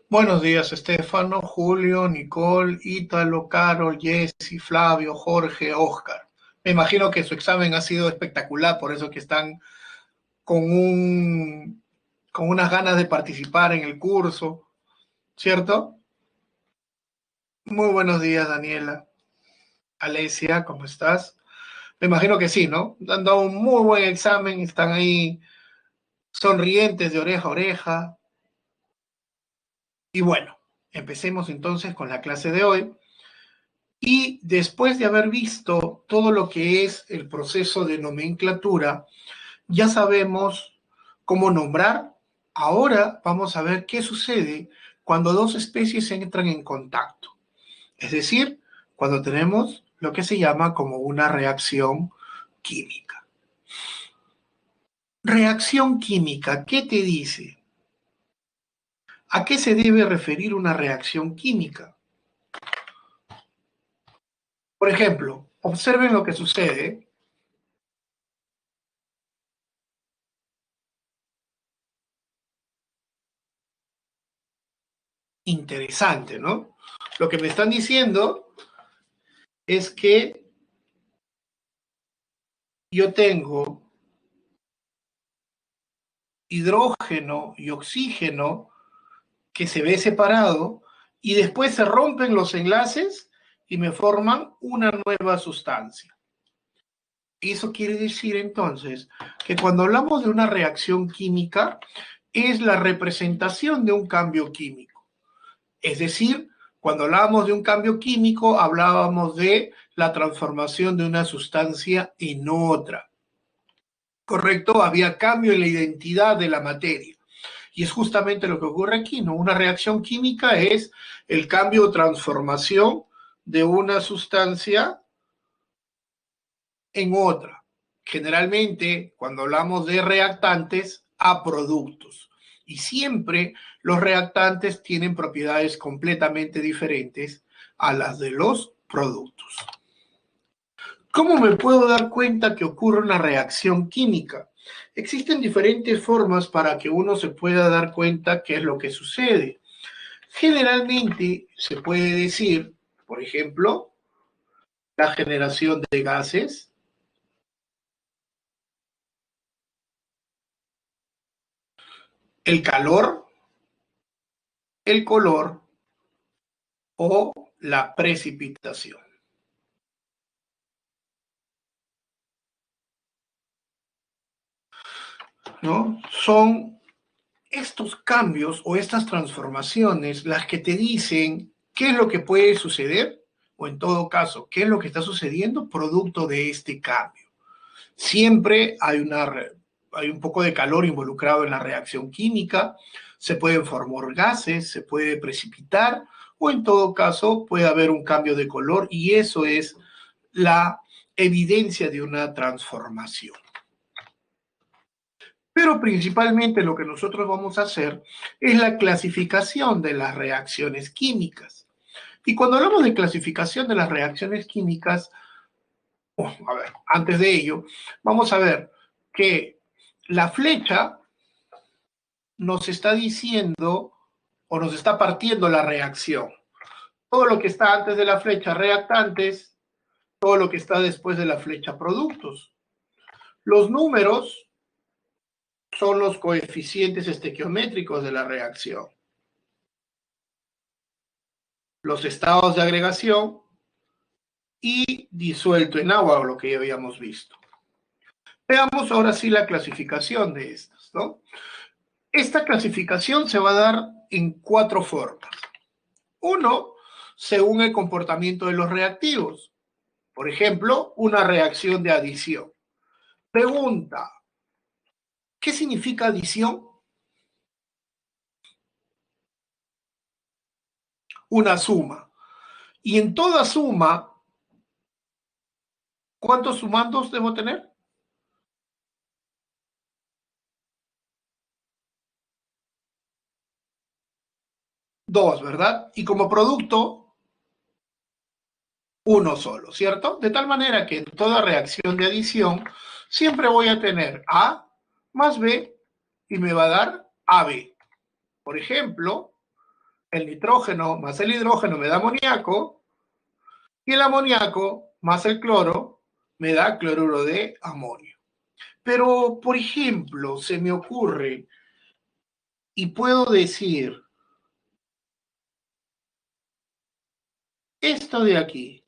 Buenos días, Estefano, Julio, Nicole, Ítalo, Carol, Jessy, Flavio, Jorge, Oscar. Me imagino que su examen ha sido espectacular, por eso que están con con unas ganas de participar en el curso, ¿cierto? Muy buenos días, Daniela. Alesia, ¿cómo estás? Me imagino que sí, ¿no? Han dado un muy buen examen, están ahí sonrientes de oreja a oreja. Y bueno, empecemos entonces con la clase de hoy. Y después de haber visto todo lo que es el proceso de nomenclatura, ya sabemos cómo nombrar. Ahora vamos a ver qué sucede cuando dos especies entran en contacto. Es decir, cuando tenemos lo que se llama como una reacción química. Reacción química, ¿qué te dice? ¿A qué se debe referir una reacción química? Por ejemplo, observen lo que sucede. Interesante, ¿no? Lo que me están diciendo es que yo tengo hidrógeno y oxígeno que se ve separado y después se rompen los enlaces y me forman una nueva sustancia. Eso quiere decir entonces que cuando hablamos de una reacción química es la representación de un cambio químico. Es decir, cuando hablábamos de un cambio químico hablábamos de la transformación de una sustancia en otra. ¿Correcto? Había cambio en la identidad de la materia. Y es justamente lo que ocurre aquí, ¿no? Una reacción química es el cambio o transformación de una sustancia en otra. Generalmente, cuando hablamos de reactantes, a productos. Y siempre los reactantes tienen propiedades completamente diferentes a las de los productos. ¿Cómo me puedo dar cuenta que ocurre una reacción química? Existen diferentes formas para que uno se pueda dar cuenta qué es lo que sucede. Generalmente se puede decir, por ejemplo, la generación de gases, el calor, el color o la precipitación, ¿no? Son estos cambios o estas transformaciones las que te dicen qué es lo que puede suceder o en todo caso, qué es lo que está sucediendo producto de este cambio. Siempre hay un poco de calor involucrado en la reacción química, se pueden formar gases, se puede precipitar o en todo caso puede haber un cambio de color y eso es la evidencia de una transformación. Pero principalmente lo que nosotros vamos a hacer es la clasificación de las reacciones químicas. Y cuando hablamos de clasificación de las reacciones químicas, a ver, antes de ello, vamos a ver que la flecha nos está diciendo o nos está partiendo la reacción. Todo lo que está antes de la flecha reactantes, todo lo que está después de la flecha productos. Los números son los coeficientes estequiométricos de la reacción. Los estados de agregación y disuelto en agua, lo que ya habíamos visto. Veamos ahora sí la clasificación de estas, ¿no? Esta clasificación se va a dar en cuatro formas. Uno, según el comportamiento de los reactivos. Por ejemplo, una reacción de adición. Pregunta, ¿qué significa adición? Una suma. Y en toda suma, ¿cuántos sumandos debo tener? Dos, ¿verdad? Y como producto, uno solo, ¿cierto? De tal manera que en toda reacción de adición siempre voy a tener A más B y me va a dar AB. Por ejemplo, el nitrógeno más el hidrógeno me da amoníaco y el amoníaco más el cloro me da cloruro de amonio. Pero, por ejemplo, se me ocurre y puedo decir esto de aquí.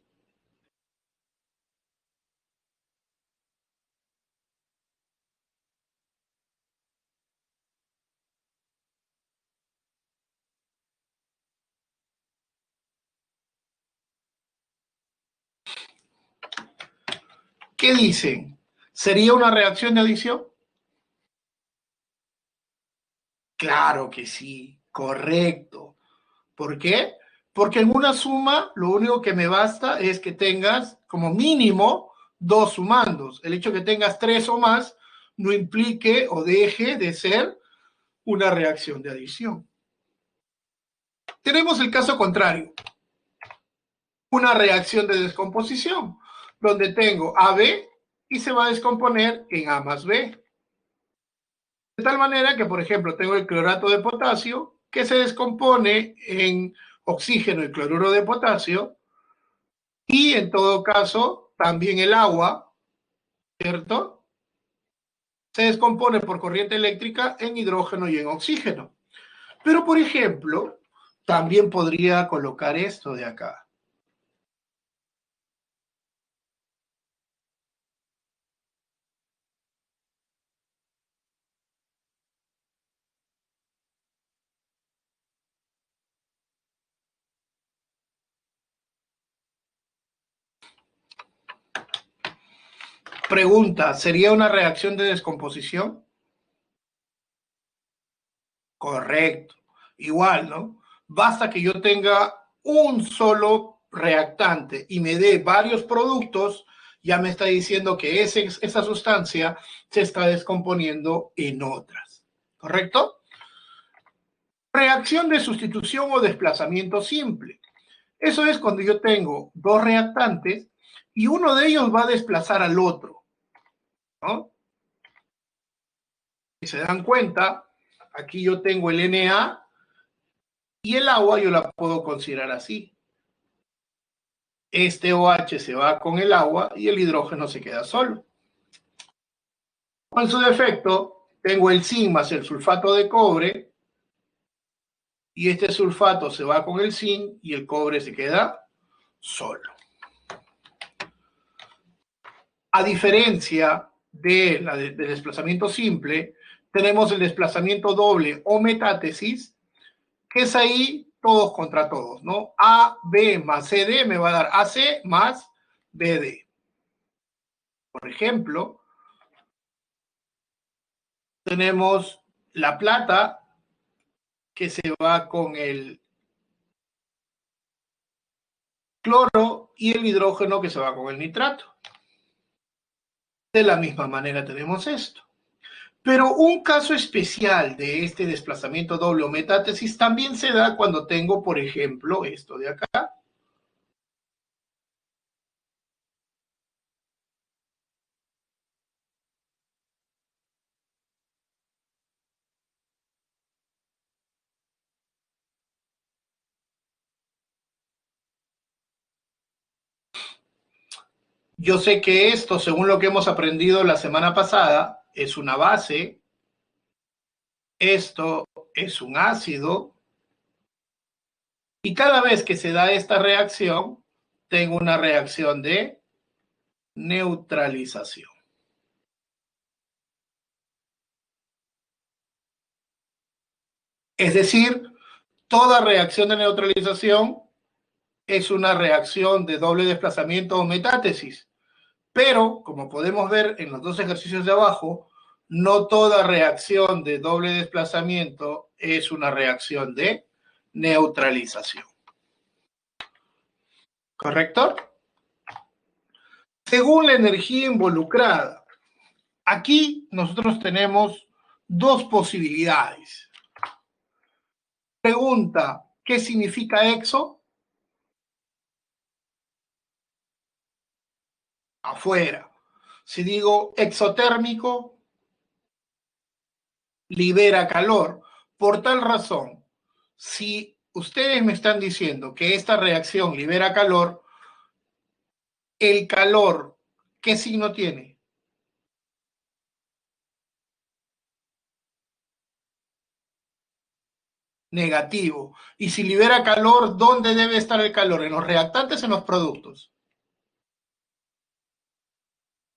¿Qué dicen? ¿Sería una reacción de adición? Claro que sí, correcto. ¿Por qué? Porque en una suma lo único que me basta es que tengas como mínimo dos sumandos. El hecho de que tengas tres o más no implique o deje de ser una reacción de adición. Tenemos el caso contrario, una reacción de descomposición, donde tengo AB y se va a descomponer en A más B. De tal manera que, por ejemplo, tengo el clorato de potasio que se descompone en oxígeno y cloruro de potasio, y en todo caso, también el agua, ¿cierto? Se descompone por corriente eléctrica en hidrógeno y en oxígeno. Pero, por ejemplo, también podría colocar esto de acá. Pregunta, ¿sería una reacción de descomposición? Correcto. Igual, ¿no? Basta que yo tenga un solo reactante y me dé varios productos, ya me está diciendo que esa sustancia se está descomponiendo en otras. ¿Correcto? Reacción de sustitución o desplazamiento simple. Eso es cuando yo tengo dos reactantes y uno de ellos va a desplazar al otro, ¿no? Si se dan cuenta, aquí yo tengo el Na y el agua yo la puedo considerar así. Este OH se va con el agua y el hidrógeno se queda solo. En su defecto, tengo el zinc más el sulfato de cobre y este sulfato se va con el zinc y el cobre se queda solo. A diferencia de desplazamiento simple, tenemos el desplazamiento doble o metátesis, que es ahí todos contra todos, ¿no? AB más CD me va a dar AC más BD. Por ejemplo, tenemos la plata que se va con el cloro y el hidrógeno que se va con el nitrato. De la misma manera tenemos esto. Pero un caso especial de este desplazamiento doble o metátesis también se da cuando tengo, por ejemplo, esto de acá. Yo sé que esto, según lo que hemos aprendido la semana pasada, es una base, esto es un ácido, y cada vez que se da esta reacción, tengo una reacción de neutralización. Es decir, toda reacción de neutralización es una reacción de doble desplazamiento o metátesis. Pero, como podemos ver en los dos ejercicios de abajo, no toda reacción de doble desplazamiento es una reacción de neutralización. ¿Correcto? Según la energía involucrada, aquí nosotros tenemos dos posibilidades. Pregunta, ¿qué significa EXO? afuera. Si digo exotérmico, libera calor. Por tal razón, si ustedes me están diciendo que esta reacción libera calor, el calor, ¿qué signo tiene? Negativo. Y si libera calor, ¿dónde debe estar el calor? ¿En los reactantes o en los productos?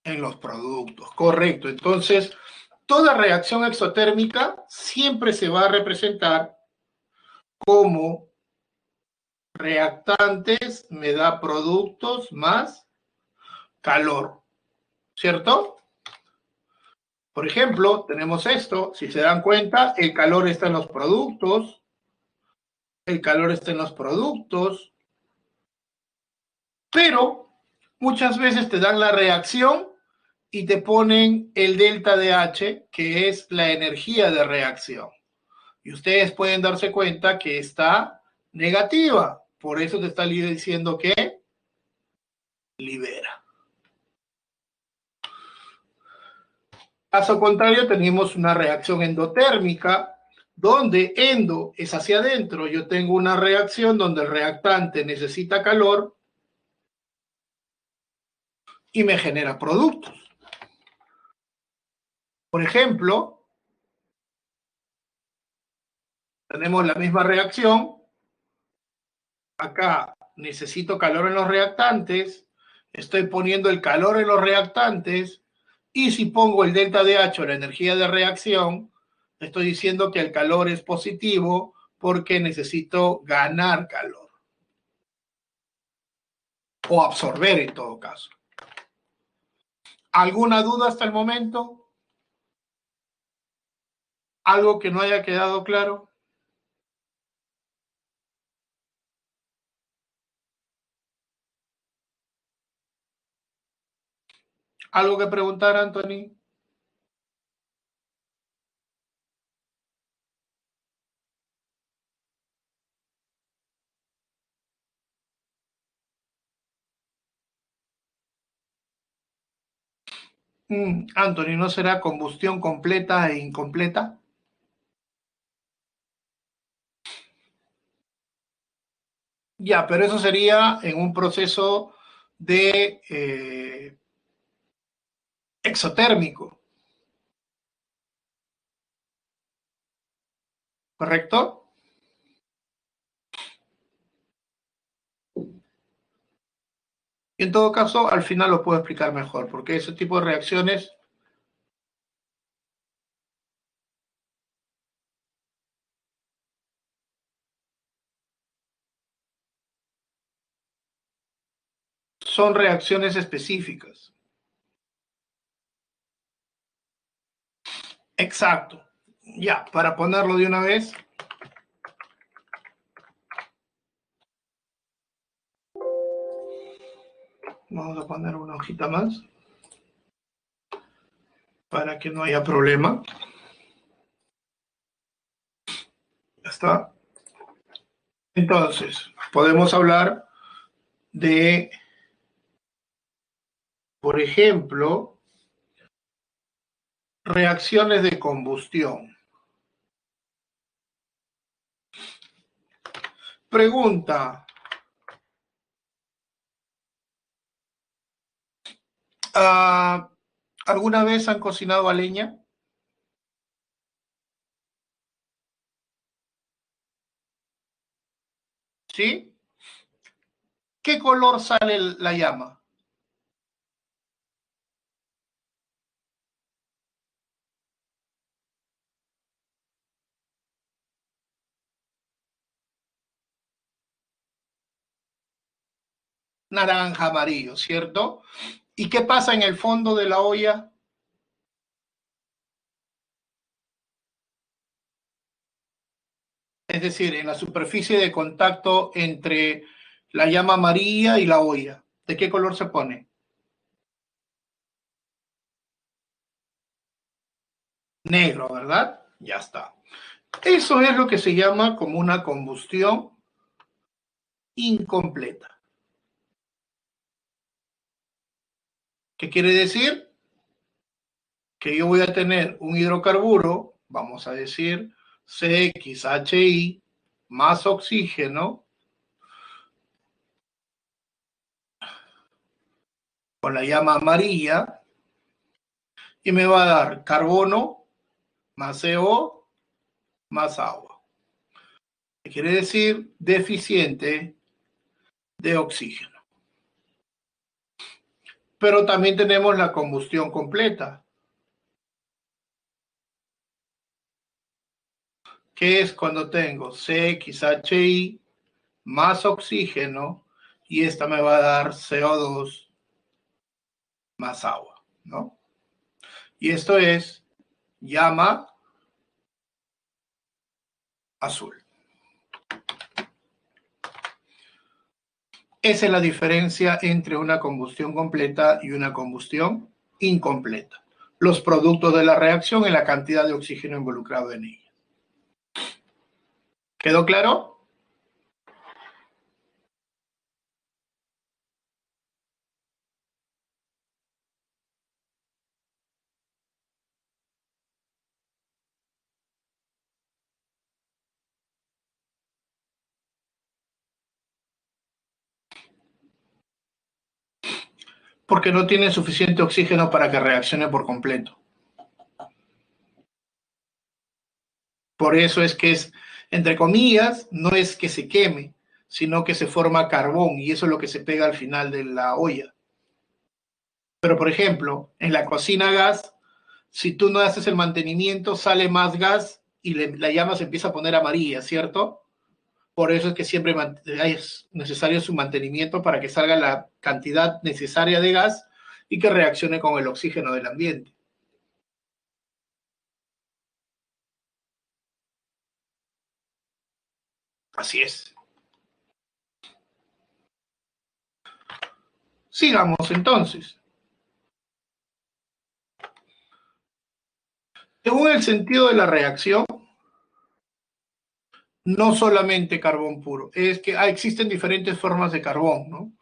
En los productos, correcto. Entonces, toda reacción exotérmica siempre se va a representar como reactantes me da productos más calor, ¿cierto? Por ejemplo, tenemos esto, si se dan cuenta, el calor está en los productos, el calor está en los productos, pero muchas veces te dan la reacción y te ponen el delta de H, que es la energía de reacción. Y ustedes pueden darse cuenta que está negativa. Por eso te está diciendo que libera. Caso contrario, tenemos una reacción endotérmica, donde endo es hacia adentro. Yo tengo una reacción donde el reactante necesita calor y me genera productos. Por ejemplo, tenemos la misma reacción. Acá necesito calor en los reactantes, estoy poniendo el calor en los reactantes, y si pongo el delta de H, la energía de reacción, estoy diciendo que el calor es positivo porque necesito ganar calor. O absorber en todo caso. ¿Alguna duda hasta el momento? ¿Algo que no haya quedado claro? ¿Algo que preguntar, Anthony? Anthony, ¿no será combustión completa e incompleta? Ya, pero eso sería en un proceso de exotérmico, ¿correcto? Y en todo caso, al final lo puedo explicar mejor, porque ese tipo de reacciones son reacciones específicas. Exacto. Ya, para ponerlo de una vez, vamos a poner una hojita más para que no haya problema. Ya está. Entonces, podemos hablar de, por ejemplo, reacciones de combustión. Pregunta, ¿alguna vez han cocinado a leña? ¿Sí? ¿Qué color sale la llama? Naranja, amarillo, ¿cierto? ¿Y qué pasa en el fondo de la olla? Es decir, en la superficie de contacto entre la llama amarilla y la olla. ¿De qué color se pone? Negro, ¿verdad? Ya está. Eso es lo que se llama como una combustión incompleta. ¿Qué quiere decir? Que yo voy a tener un hidrocarburo, vamos a decir CXHI más oxígeno con la llama amarilla y me va a dar carbono más CO más agua. ¿Qué quiere decir? Deficiente de oxígeno. Pero también tenemos la combustión completa, que es cuando tengo CXHI más oxígeno y esta me va a dar CO2 más agua, ¿no? Y esto es llama azul. Esa es la diferencia entre una combustión completa y una combustión incompleta. Los productos de la reacción y la cantidad de oxígeno involucrado en ella. ¿Quedó claro? Porque no tiene suficiente oxígeno para que reaccione por completo. Por eso es que es, entre comillas, no es que se queme, sino que se forma carbón y eso es lo que se pega al final de la olla. Pero, por ejemplo, en la cocina a gas, si tú no haces el mantenimiento, sale más gas y la llama se empieza a poner amarilla, ¿cierto? Por eso es que siempre es necesario su mantenimiento para que salga la cantidad necesaria de gas y que reaccione con el oxígeno del ambiente. Así es. Sigamos entonces. Según el sentido de la reacción, no solamente carbón puro, es que existen diferentes formas de carbón, ¿no?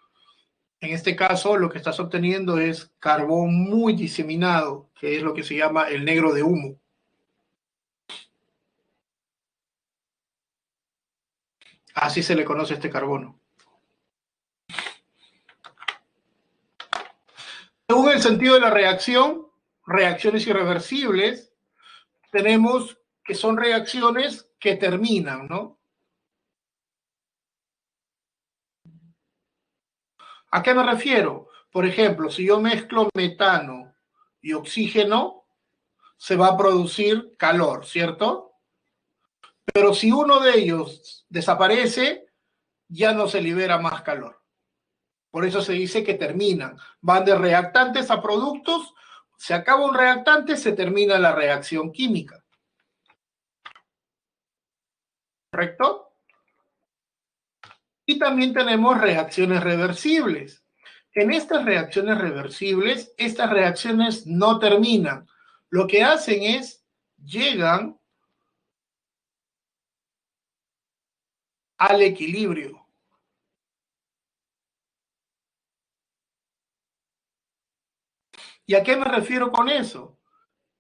En este caso, lo que estás obteniendo es carbón muy diseminado, que es lo que se llama el negro de humo. Así se le conoce a este carbono. Según el sentido de la reacción, reacciones irreversibles, tenemos que son reacciones que terminan, ¿no? ¿A qué me refiero? Por ejemplo, si yo mezclo metano y oxígeno, se va a producir calor, ¿cierto? Pero si uno de ellos desaparece, ya no se libera más calor. Por eso se dice que terminan. Van de reactantes a productos, se acaba un reactante, se termina la reacción química. ¿Correcto? Y también tenemos reacciones reversibles. En estas reacciones reversibles, estas reacciones no terminan. Lo que hacen es, llegan al equilibrio. ¿Y a qué me refiero con eso?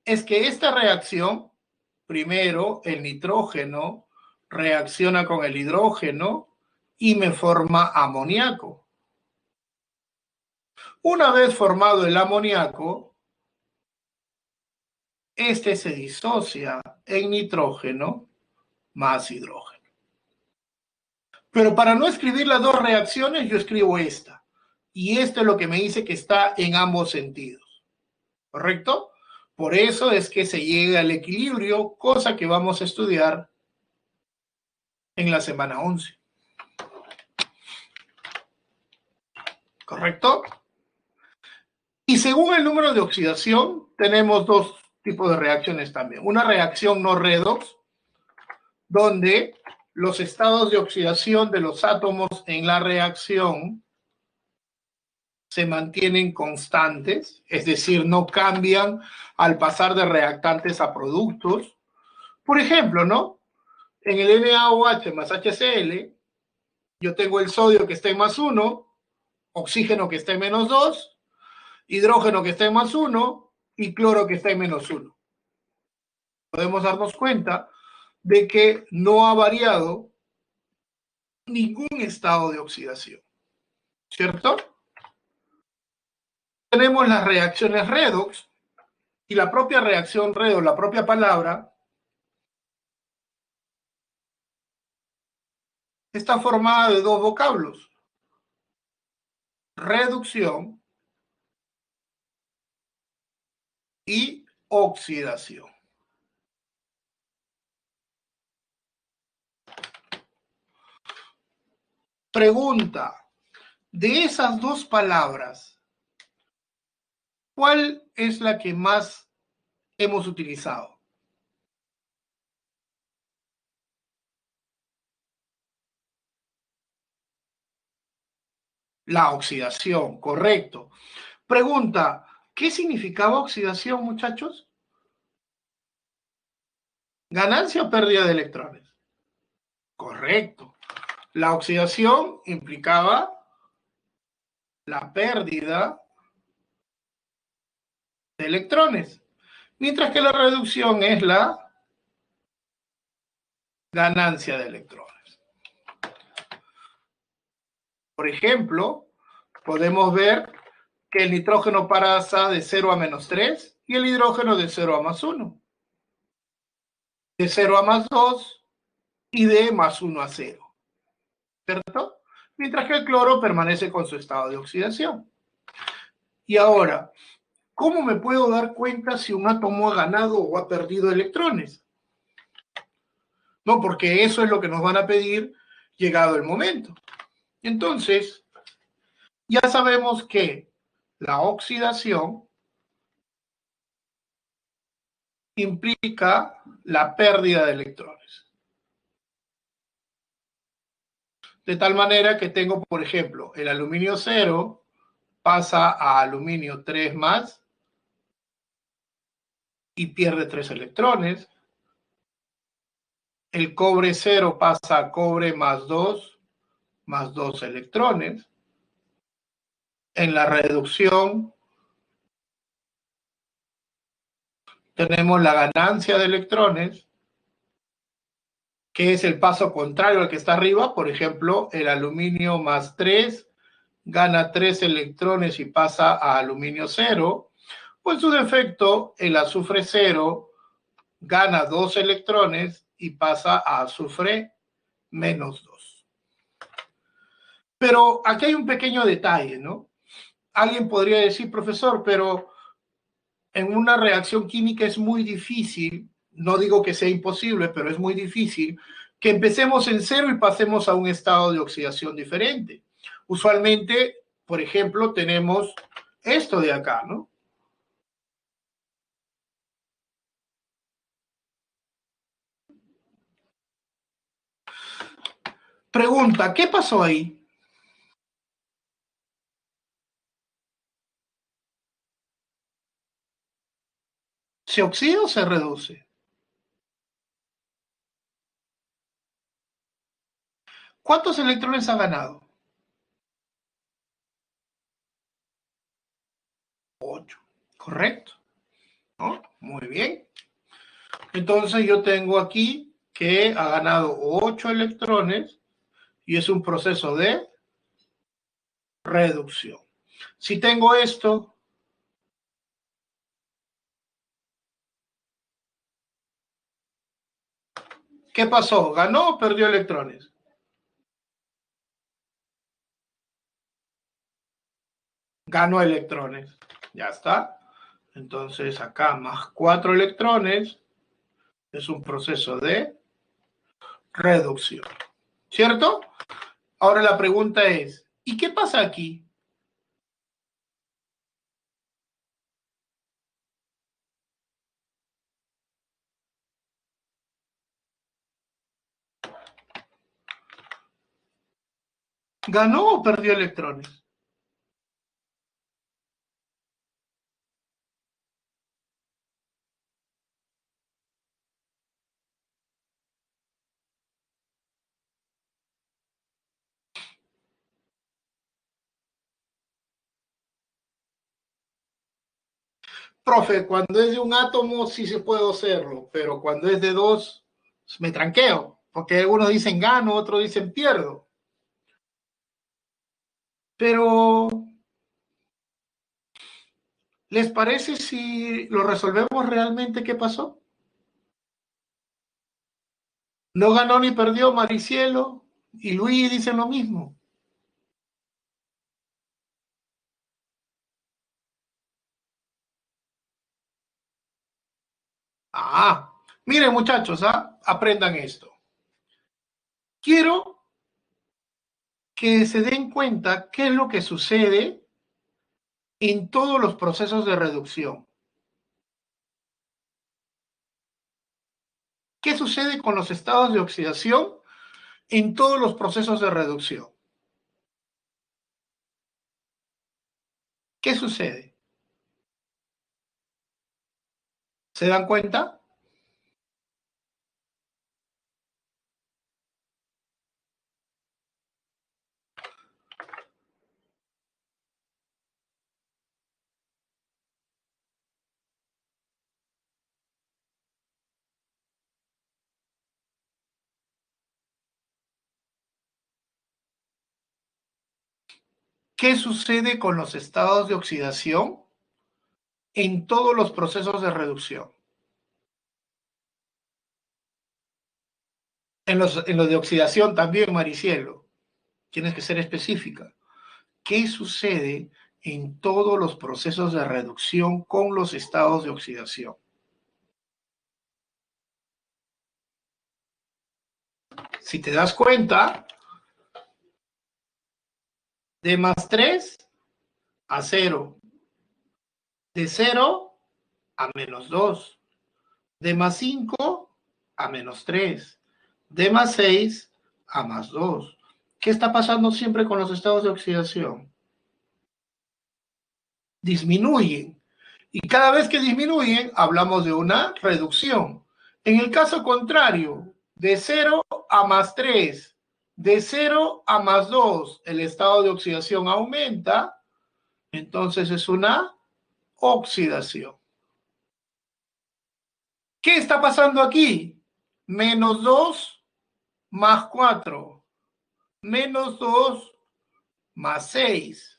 Es que esta reacción, primero el nitrógeno reacciona con el hidrógeno y me forma amoníaco. Una vez formado el amoníaco, este se disocia en nitrógeno más hidrógeno. Pero para no escribir las dos reacciones, yo escribo esta. Y esto es lo que me dice que está en ambos sentidos. ¿Correcto? Por eso es que se llega al equilibrio, cosa que vamos a estudiar en la semana 11. ¿Correcto? Y según el número de oxidación, tenemos dos tipos de reacciones también. Una reacción no redox, donde los estados de oxidación de los átomos en la reacción se mantienen constantes, es decir, no cambian al pasar de reactantes a productos. Por ejemplo, ¿no? En el NaOH más HCl, yo tengo el sodio que está en +1, oxígeno que está en -2, hidrógeno que está en +1 y cloro que está en -1. Podemos darnos cuenta de que no ha variado ningún estado de oxidación, ¿cierto? Tenemos las reacciones redox, y la propia reacción redox, la propia palabra, está formada de dos vocablos: reducción y oxidación. Pregunta: de esas dos palabras, ¿cuál es la que más hemos utilizado? La oxidación, correcto. Pregunta: ¿qué significaba oxidación, muchachos? ¿Ganancia o pérdida de electrones? Correcto. La oxidación implicaba la pérdida de electrones, mientras que la reducción es la ganancia de electrones. Por ejemplo, podemos ver que el nitrógeno pasa de 0 a -3 y el hidrógeno de 0 a +1, de 0 a +2 y de +1 a 0, ¿cierto? Mientras que el cloro permanece con su estado de oxidación. Y ahora, ¿cómo me puedo dar cuenta si un átomo ha ganado o ha perdido electrones? No, porque eso es lo que nos van a pedir llegado el momento. Entonces, ya sabemos que la oxidación implica la pérdida de electrones. De tal manera que tengo, por ejemplo, el aluminio 0 pasa a aluminio 3 más y pierde 3 electrones. El cobre 0 pasa a cobre más 2 electrones. En la reducción tenemos la ganancia de electrones, que es el paso contrario al que está arriba. Por ejemplo, el aluminio +3 gana 3 electrones y pasa a aluminio 0. O en su defecto, el azufre 0 gana 2 electrones y pasa a azufre -2. Pero aquí hay un pequeño detalle, ¿no? Alguien podría decir: profesor, pero en una reacción química es muy difícil, no digo que sea imposible, pero es muy difícil que empecemos en 0 y pasemos a un estado de oxidación diferente. Usualmente, por ejemplo, tenemos esto de acá, ¿no? Pregunta: ¿qué pasó ahí? ¿Se oxida o se reduce? ¿Cuántos electrones ha ganado? 8. ¿Correcto? ¿No? Muy bien. Entonces yo tengo aquí que ha ganado 8 electrones y es un proceso de reducción. Si tengo esto, ¿qué pasó? ¿Ganó o perdió electrones? Ganó electrones. Ya está. Entonces acá más 4 electrones es un proceso de reducción. ¿Cierto? Ahora la pregunta es: ¿y qué pasa aquí? ¿Ganó o perdió electrones? Profe, cuando es de un átomo sí se puede hacerlo, pero cuando es de dos me tranqueo, porque algunos dicen gano, otros dicen pierdo. Pero, ¿les parece si lo resolvemos realmente qué pasó? No ganó ni perdió Maricielo y Luis dicen lo mismo. Ah, miren muchachos, aprendan esto. Quiero que se den cuenta qué es lo que sucede en todos los procesos de reducción. ¿Qué sucede con los estados de oxidación en todos los procesos de reducción? ¿Qué sucede? ¿Se dan cuenta? ¿Qué sucede con los estados de oxidación en todos los procesos de reducción? En los de oxidación también, Maricielo. Tienes que ser específica. ¿Qué sucede en todos los procesos de reducción con los estados de oxidación? Si te das cuenta, de más 3 a 0, de 0 a menos 2, de más 5 a menos 3, de más 6 a más 2. ¿Qué está pasando siempre con los estados de oxidación? Disminuyen. Y cada vez que disminuyen, hablamos de una reducción. En el caso contrario, de 0 a más 3, de 0 a más 2, el estado de oxidación aumenta, entonces es una oxidación. ¿Qué está pasando aquí? Menos 2 más 4, menos 2 más 6.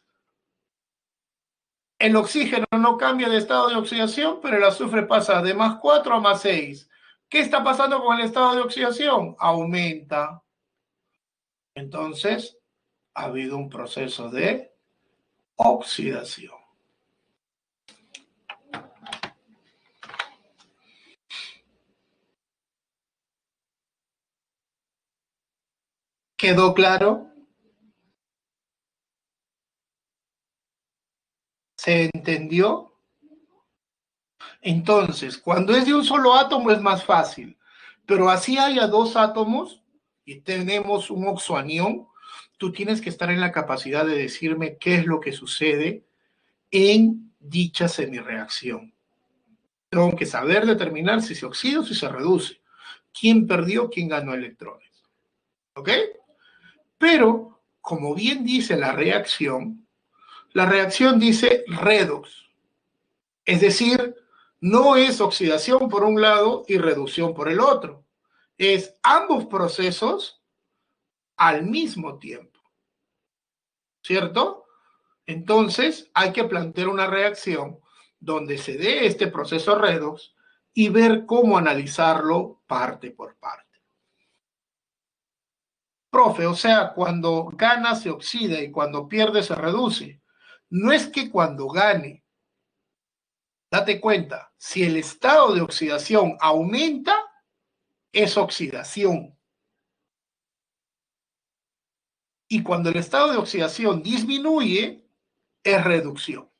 El oxígeno no cambia de estado de oxidación, pero el azufre pasa de más 4 a más 6. ¿Qué está pasando con el estado de oxidación? Aumenta. Entonces, ha habido un proceso de oxidación. ¿Quedó claro? ¿Se entendió? Entonces, cuando es de un solo átomo es más fácil, pero así haya dos átomos y tenemos un oxoanión, tú tienes que estar en la capacidad de decirme qué es lo que sucede en dicha semireacción. Tengo que saber determinar si se oxida o si se reduce. ¿Quién perdió, quién ganó electrones? ¿Ok? Pero, como bien dice la reacción dice redox. Es decir, no es oxidación por un lado y reducción por el otro. Es ambos procesos al mismo tiempo. ¿Cierto? Entonces, hay que plantear una reacción donde se dé este proceso redox y ver cómo analizarlo parte por parte. Profe, o sea, cuando gana se oxida y cuando pierde se reduce. No es que cuando gane, date cuenta, si el estado de oxidación aumenta, es oxidación. Y cuando el estado de oxidación disminuye, es reducción.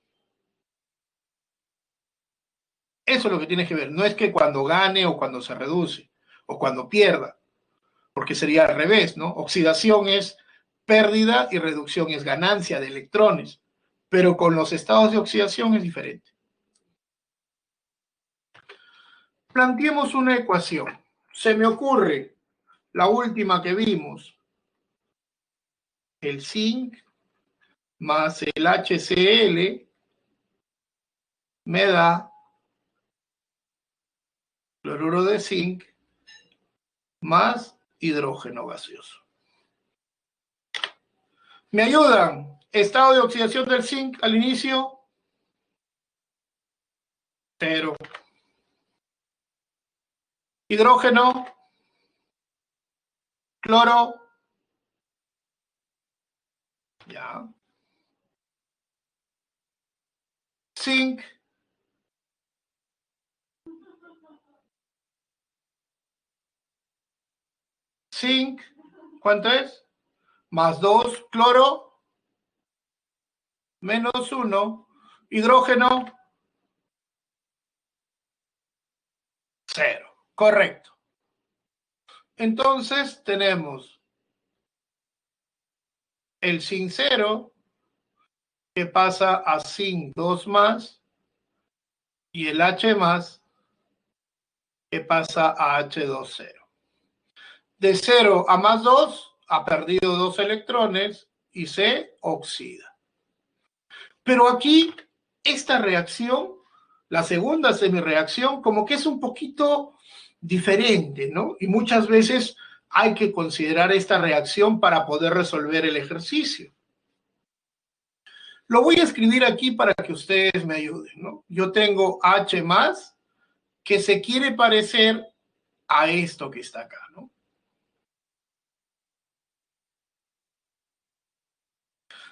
Eso es lo que tienes que ver. No es que cuando gane o cuando se reduce o cuando pierda, porque sería al revés, ¿no? Oxidación es pérdida y reducción es ganancia de electrones, pero con los estados de oxidación es diferente. Planteemos una ecuación. Se me ocurre la última que vimos, el zinc más el HCl me da cloruro de zinc, más hidrógeno gaseoso. ¿Me ayudan? Estado de oxidación del zinc al inicio, 0. Hidrógeno, cloro, ya. Zinc, ¿cuánto es? Más 2, cloro, menos 1, hidrógeno, 0. Correcto. Entonces tenemos el zinc 0, que pasa a zinc 2 más, y el H más, que pasa a H2 0. De 0 a más 2, ha perdido 2 electrones y se oxida. Pero aquí, esta reacción, la segunda semireacción, como que es un poquito diferente, ¿no? Y muchas veces hay que considerar esta reacción para poder resolver el ejercicio. Lo voy a escribir aquí para que ustedes me ayuden, ¿no? Yo tengo H más, que se quiere parecer a esto que está acá, ¿no?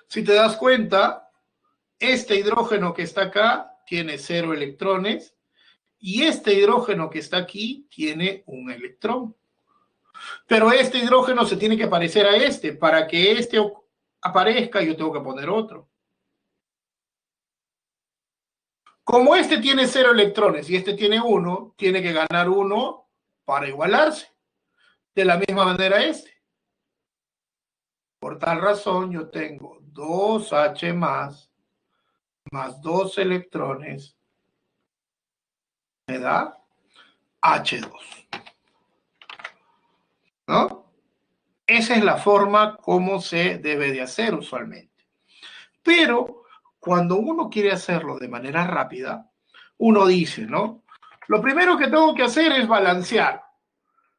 Si te das cuenta, este hidrógeno que está acá tiene 0 electrones y este hidrógeno que está aquí tiene 1 electrón. Pero este hidrógeno se tiene que parecer a este. Para que este aparezca, yo tengo que poner otro. Como este tiene 0 electrones y este tiene 1, tiene que ganar 1 para igualarse. De la misma manera este. Por tal razón, yo tengo 2H más 2 electrones, me da H2. ¿No? Esa es la forma como se debe de hacer usualmente. Pero cuando uno quiere hacerlo de manera rápida, uno dice, ¿no? Lo primero que tengo que hacer es balancear.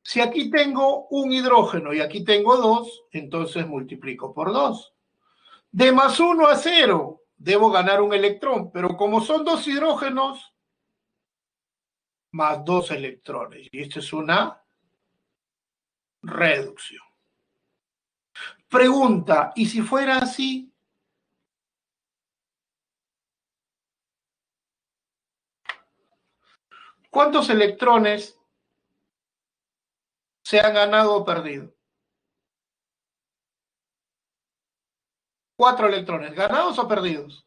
Si aquí tengo un hidrógeno y aquí tengo 2, entonces multiplico por 2. De más 1 a 0, debo ganar un electrón, pero como son 2 hidrógenos, más 2 electrones. Y esto es una reducción. Pregunta, ¿y si fuera así? ¿Cuántos electrones se han ganado o perdido? 4 electrones, ¿ganados o perdidos?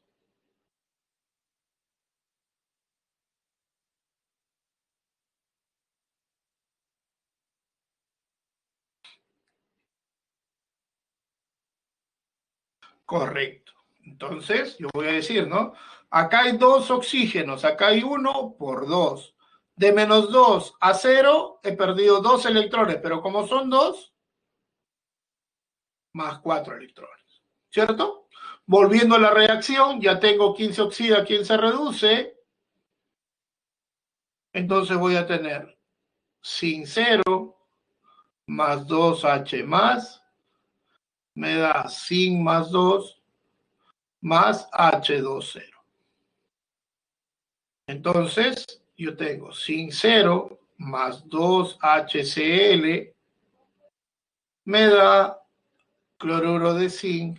Correcto. Entonces, yo voy a decir, ¿no? Acá hay 2 oxígenos, acá hay 1 por 2. De menos 2 a 0 he perdido 2 electrones, pero como son 2, más 4 electrones, ¿cierto? Volviendo a la reacción, ya tengo quién se oxida, quién se reduce. Entonces voy a tener sin 0 más 2H más, me da sin más 2 más H20. Entonces, yo tengo sin 0 más 2HCl, me da cloruro de zinc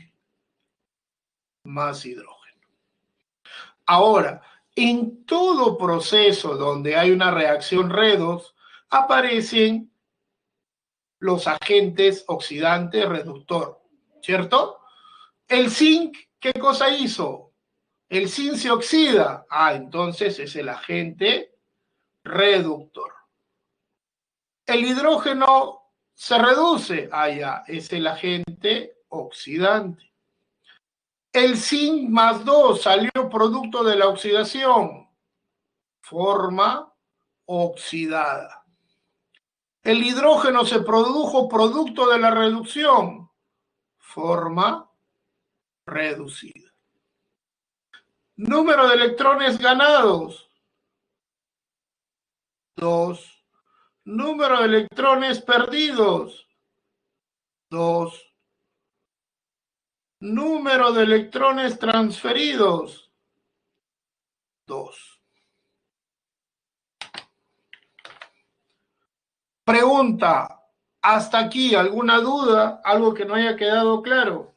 más hidrógeno. Ahora, en todo proceso donde hay una reacción redox, aparecen los agentes oxidantes reductor, ¿cierto? El zinc, ¿qué cosa hizo? El zinc se oxida. Ah, entonces es el agente reductor. El hidrógeno se reduce. Ah, ya, es el agente oxidante. El zinc más 2 salió producto de la oxidación. Forma oxidada. El hidrógeno se produjo producto de la reducción. Forma reducida. Número de electrones ganados. 2. Número de electrones perdidos, 2. Número de electrones transferidos, 2. Pregunta, ¿hasta aquí alguna duda? ¿Algo que no haya quedado claro?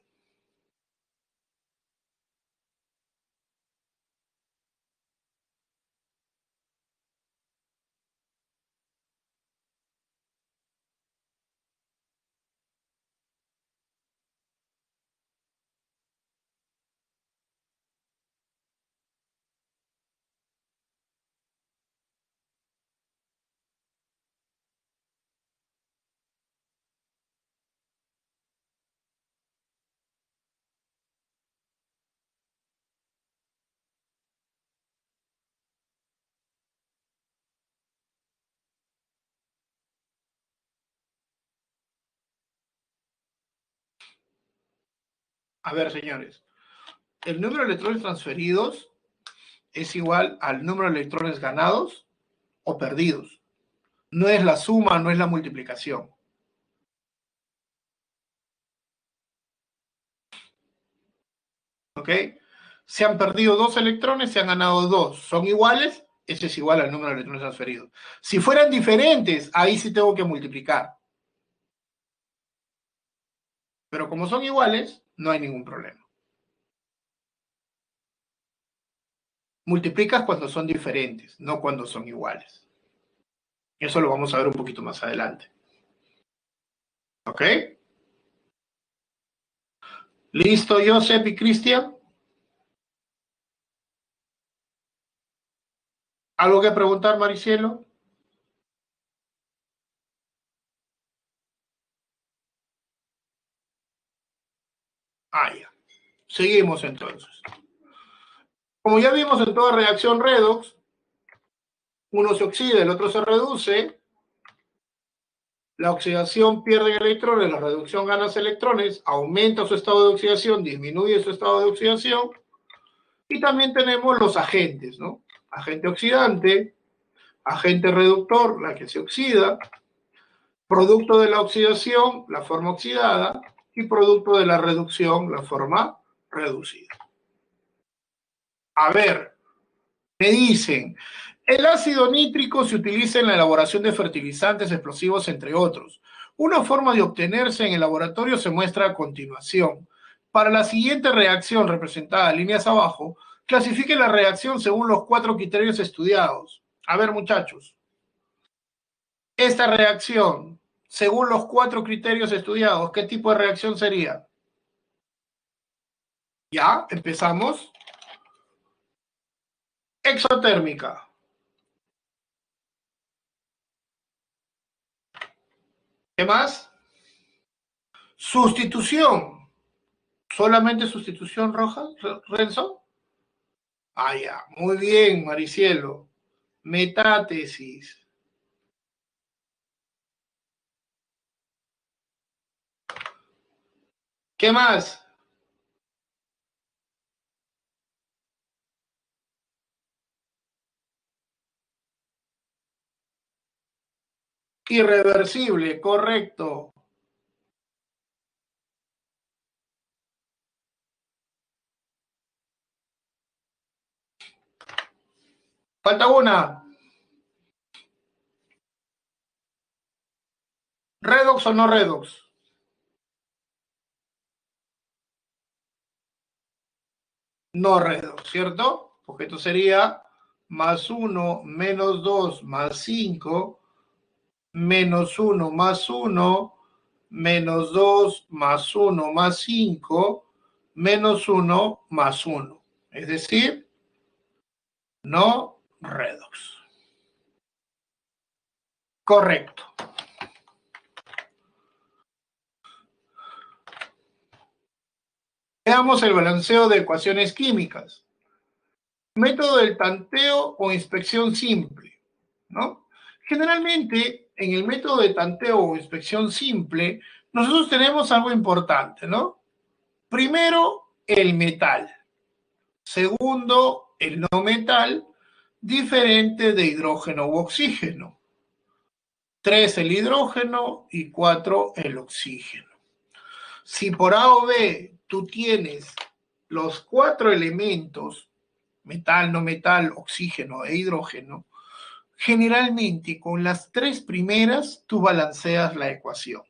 A ver, señores, el número de electrones transferidos es igual al número de electrones ganados o perdidos. No es la suma, no es la multiplicación. ¿Ok? Se han perdido 2 electrones, se han ganado 2. ¿Son iguales? Ese es igual al número de electrones transferidos. Si fueran diferentes, ahí sí tengo que multiplicar. Pero como son iguales, no hay ningún problema. Multiplicas cuando son diferentes, no cuando son iguales. Eso lo vamos a ver un poquito más adelante. ¿Ok? ¿Listo, Joseph y Cristian? ¿Algo que preguntar, Maricielo? Ah, ya. Seguimos entonces. Como ya vimos en toda reacción redox, uno se oxida, el otro se reduce, la oxidación pierde electrones, la reducción gana electrones, aumenta su estado de oxidación, disminuye su estado de oxidación, y también tenemos los agentes, ¿no? Agente oxidante, agente reductor, la que se oxida, producto de la oxidación, la forma oxidada, y producto de la reducción, la forma reducida. A ver, me dicen, el ácido nítrico se utiliza en la elaboración de fertilizantes explosivos, entre otros. Una forma de obtenerse en el laboratorio se muestra a continuación. Para la siguiente reacción representada en líneas abajo, clasifique la reacción según los 4 criterios estudiados. A ver, muchachos, esta reacción, según los 4 criterios estudiados, ¿qué tipo de reacción sería? Ya, empezamos. Exotérmica. ¿Qué más? Sustitución. ¿Solamente sustitución roja, Renzo? Ah, ya. Muy bien, Maricielo. Metátesis. ¿Qué más? Irreversible, correcto. Falta una. ¿Redox o no redox? No redox, ¿cierto? Porque esto sería más 1 menos 2 más 5 menos 1 más 1 menos 2 más 1 más 5 menos 1 más 1. Es decir, no redox. Correcto. Veamos el balanceo de ecuaciones químicas. Método del tanteo o inspección simple, ¿no? Generalmente, en el método de tanteo o inspección simple, nosotros tenemos algo importante, ¿no? Primero, el metal. Segundo, el no metal, diferente de hidrógeno u oxígeno. 3 el hidrógeno y 4 el oxígeno. Si por A o B tú tienes los 4 elementos, metal, no metal, oxígeno e hidrógeno, generalmente con las 3 primeras tú balanceas la ecuación.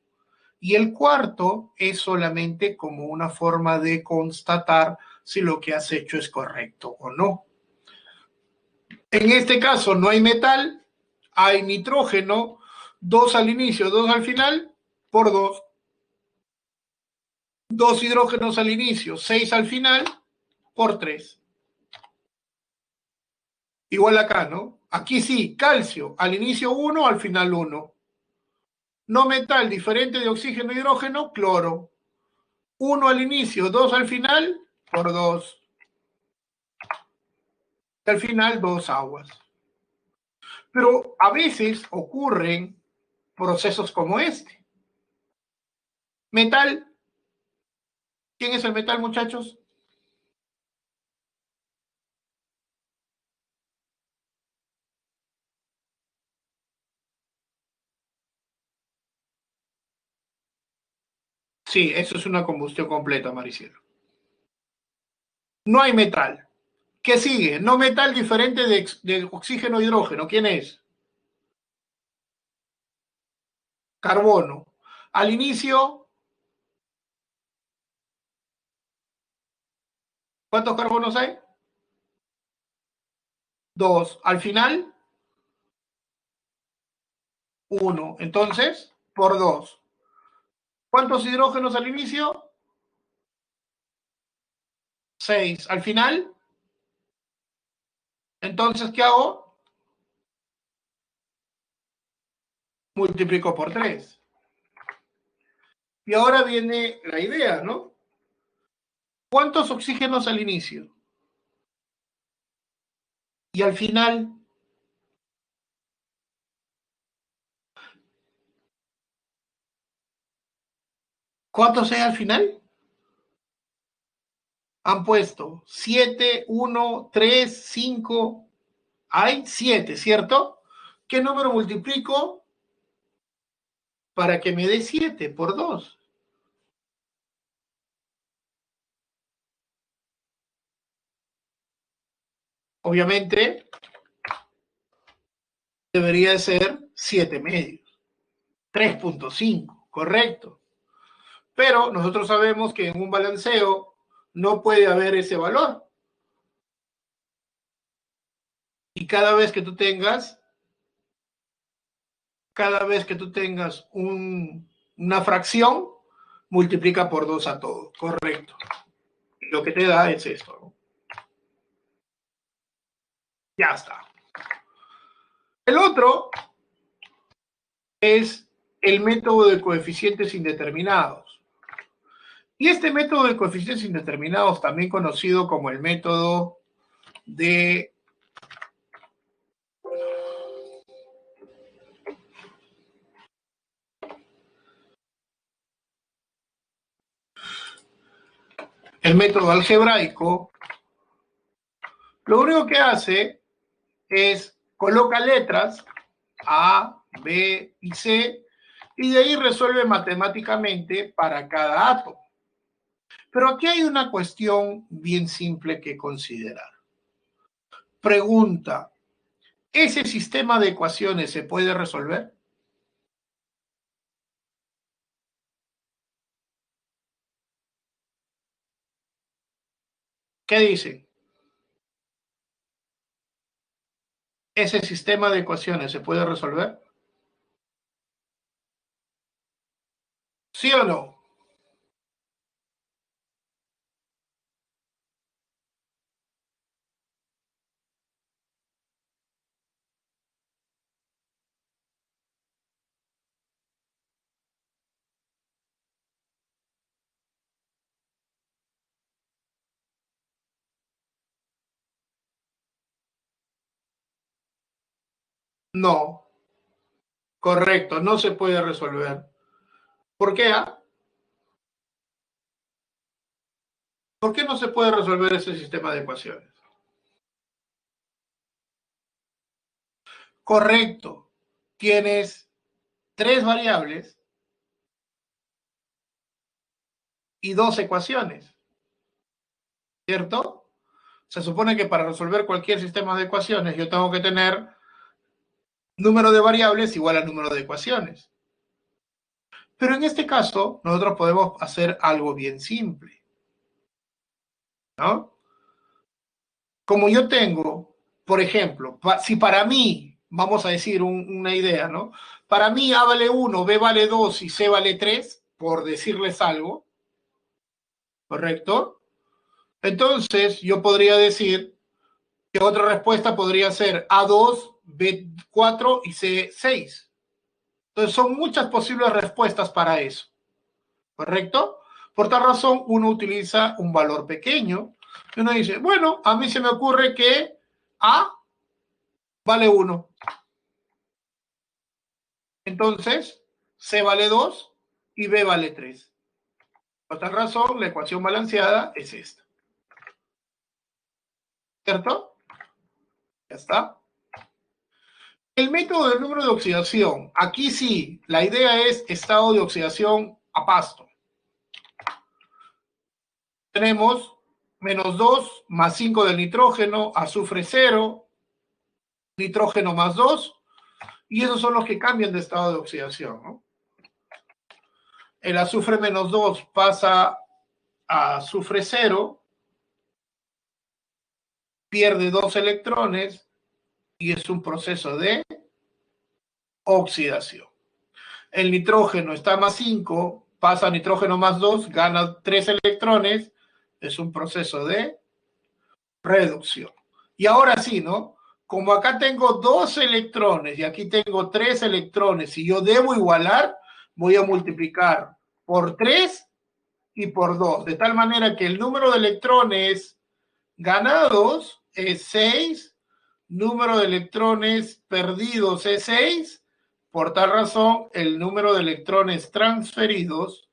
Y el cuarto es solamente como una forma de constatar si lo que has hecho es correcto o no. En este caso no hay metal, hay nitrógeno, 2 al inicio, 2 al final, por 2. 2 hidrógenos al inicio, 6 al final, por 3. Igual acá, ¿no? Aquí sí, calcio, al inicio 1, al final 1. No metal, diferente de oxígeno e hidrógeno, cloro. 1 al inicio, 2 al final, por 2. Al final, 2 aguas. Pero a veces ocurren procesos como este. Metal. ¿Quién es el metal, muchachos? Sí, eso es una combustión completa, Maricielo. No hay metal. ¿Qué sigue? No metal diferente de oxígeno e hidrógeno. ¿Quién es? Carbono. Al inicio, ¿cuántos carbonos hay? 2. Al final, 1. Entonces, por 2. ¿Cuántos hidrógenos al inicio? 6. Al final, entonces, ¿qué hago? Multiplico por 3. Y ahora viene la idea, ¿no? ¿Cuántos oxígenos al inicio? Y al final, ¿cuántos hay al final? Han puesto 7, 1, 3, 5. Hay 7, ¿cierto? ¿Qué número multiplico para que me dé 7 por 2? Obviamente, debería ser 7 medios. 3.5, correcto. Pero nosotros sabemos que en un balanceo no puede haber ese valor. Y cada vez que tú tengas una fracción, multiplica por 2 a todo, correcto. Lo que te da es esto, ¿no? Ya está. El otro es el método de coeficientes indeterminados. Y este método de coeficientes indeterminados, también conocido como el método de el método algebraico, lo único que hace es coloca letras A, B y C y de ahí resuelve matemáticamente para cada átomo. Pero aquí hay una cuestión bien simple que considerar. Pregunta, ¿ese sistema de ecuaciones se puede resolver? ¿Qué dicen? ¿Ese sistema de ecuaciones se puede resolver? ¿Sí o no? No, correcto, no se puede resolver. ¿Por qué? ¿Por qué no se puede resolver ese sistema de ecuaciones? Correcto, tienes 3 variables y 2 ecuaciones, ¿cierto? Se supone que para resolver cualquier sistema de ecuaciones yo tengo que tener número de variables igual a número de ecuaciones. Pero en este caso, nosotros podemos hacer algo bien simple, ¿no? Como yo tengo, por ejemplo, si para mí, vamos a decir una idea, ¿no? Para mí A vale 1, B vale 2 y C vale 3, por decirles algo, ¿correcto? Entonces, yo podría decir que otra respuesta podría ser A2, B4 y C6. Entonces, son muchas posibles respuestas para eso, ¿correcto? Por tal razón, uno utiliza un valor pequeño y uno dice, bueno, a mí se me ocurre que A vale 1. Entonces, C vale 2 y B vale 3. Por tal razón, la ecuación balanceada es esta. ¿Cierto? Ya está. El método del número de oxidación. Aquí sí, la idea es estado de oxidación a pasto. Tenemos menos 2 más 5 del nitrógeno, azufre 0, nitrógeno más 2, y esos son los que cambian de estado de oxidación, ¿no? El azufre menos 2 pasa a azufre 0, pierde 2 electrones y es un proceso de oxidación. El nitrógeno está más 5, pasa a nitrógeno más 2, gana 3 electrones, es un proceso de reducción. Y ahora sí, ¿no? Como acá tengo 2 electrones y aquí tengo 3 electrones y yo debo igualar, voy a multiplicar por 3 y por 2, de tal manera que el número de electrones ganados es 6, número de electrones perdidos es 6, por tal razón el número de electrones transferidos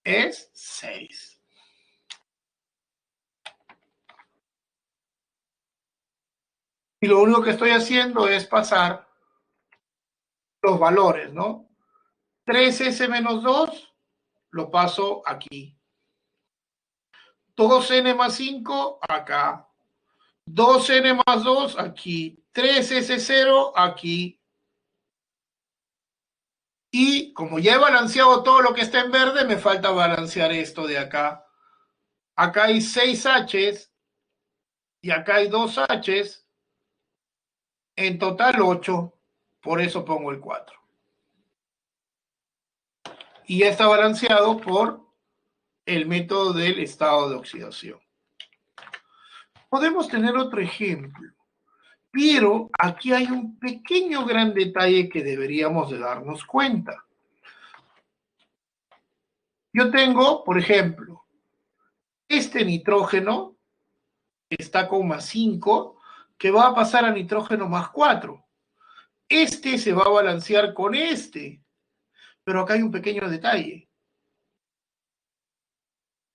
es 6. Y lo único que estoy haciendo es pasar los valores, ¿no? 3S menos 2 lo paso aquí. 2N más 5 acá. 2N más 2 aquí. 3S0 aquí. Y como ya he balanceado todo lo que está en verde, me falta balancear esto de acá. Acá hay 6 H's y acá hay 2 H's. En total 8. Por eso pongo el 4. Y ya está balanceado por el método del estado de oxidación. Podemos tener otro ejemplo, pero aquí hay un pequeño gran detalle que deberíamos de darnos cuenta. Yo tengo, por ejemplo, este nitrógeno que está con más 5, que va a pasar a nitrógeno más 4. Este se va a balancear con este, pero acá hay un pequeño detalle.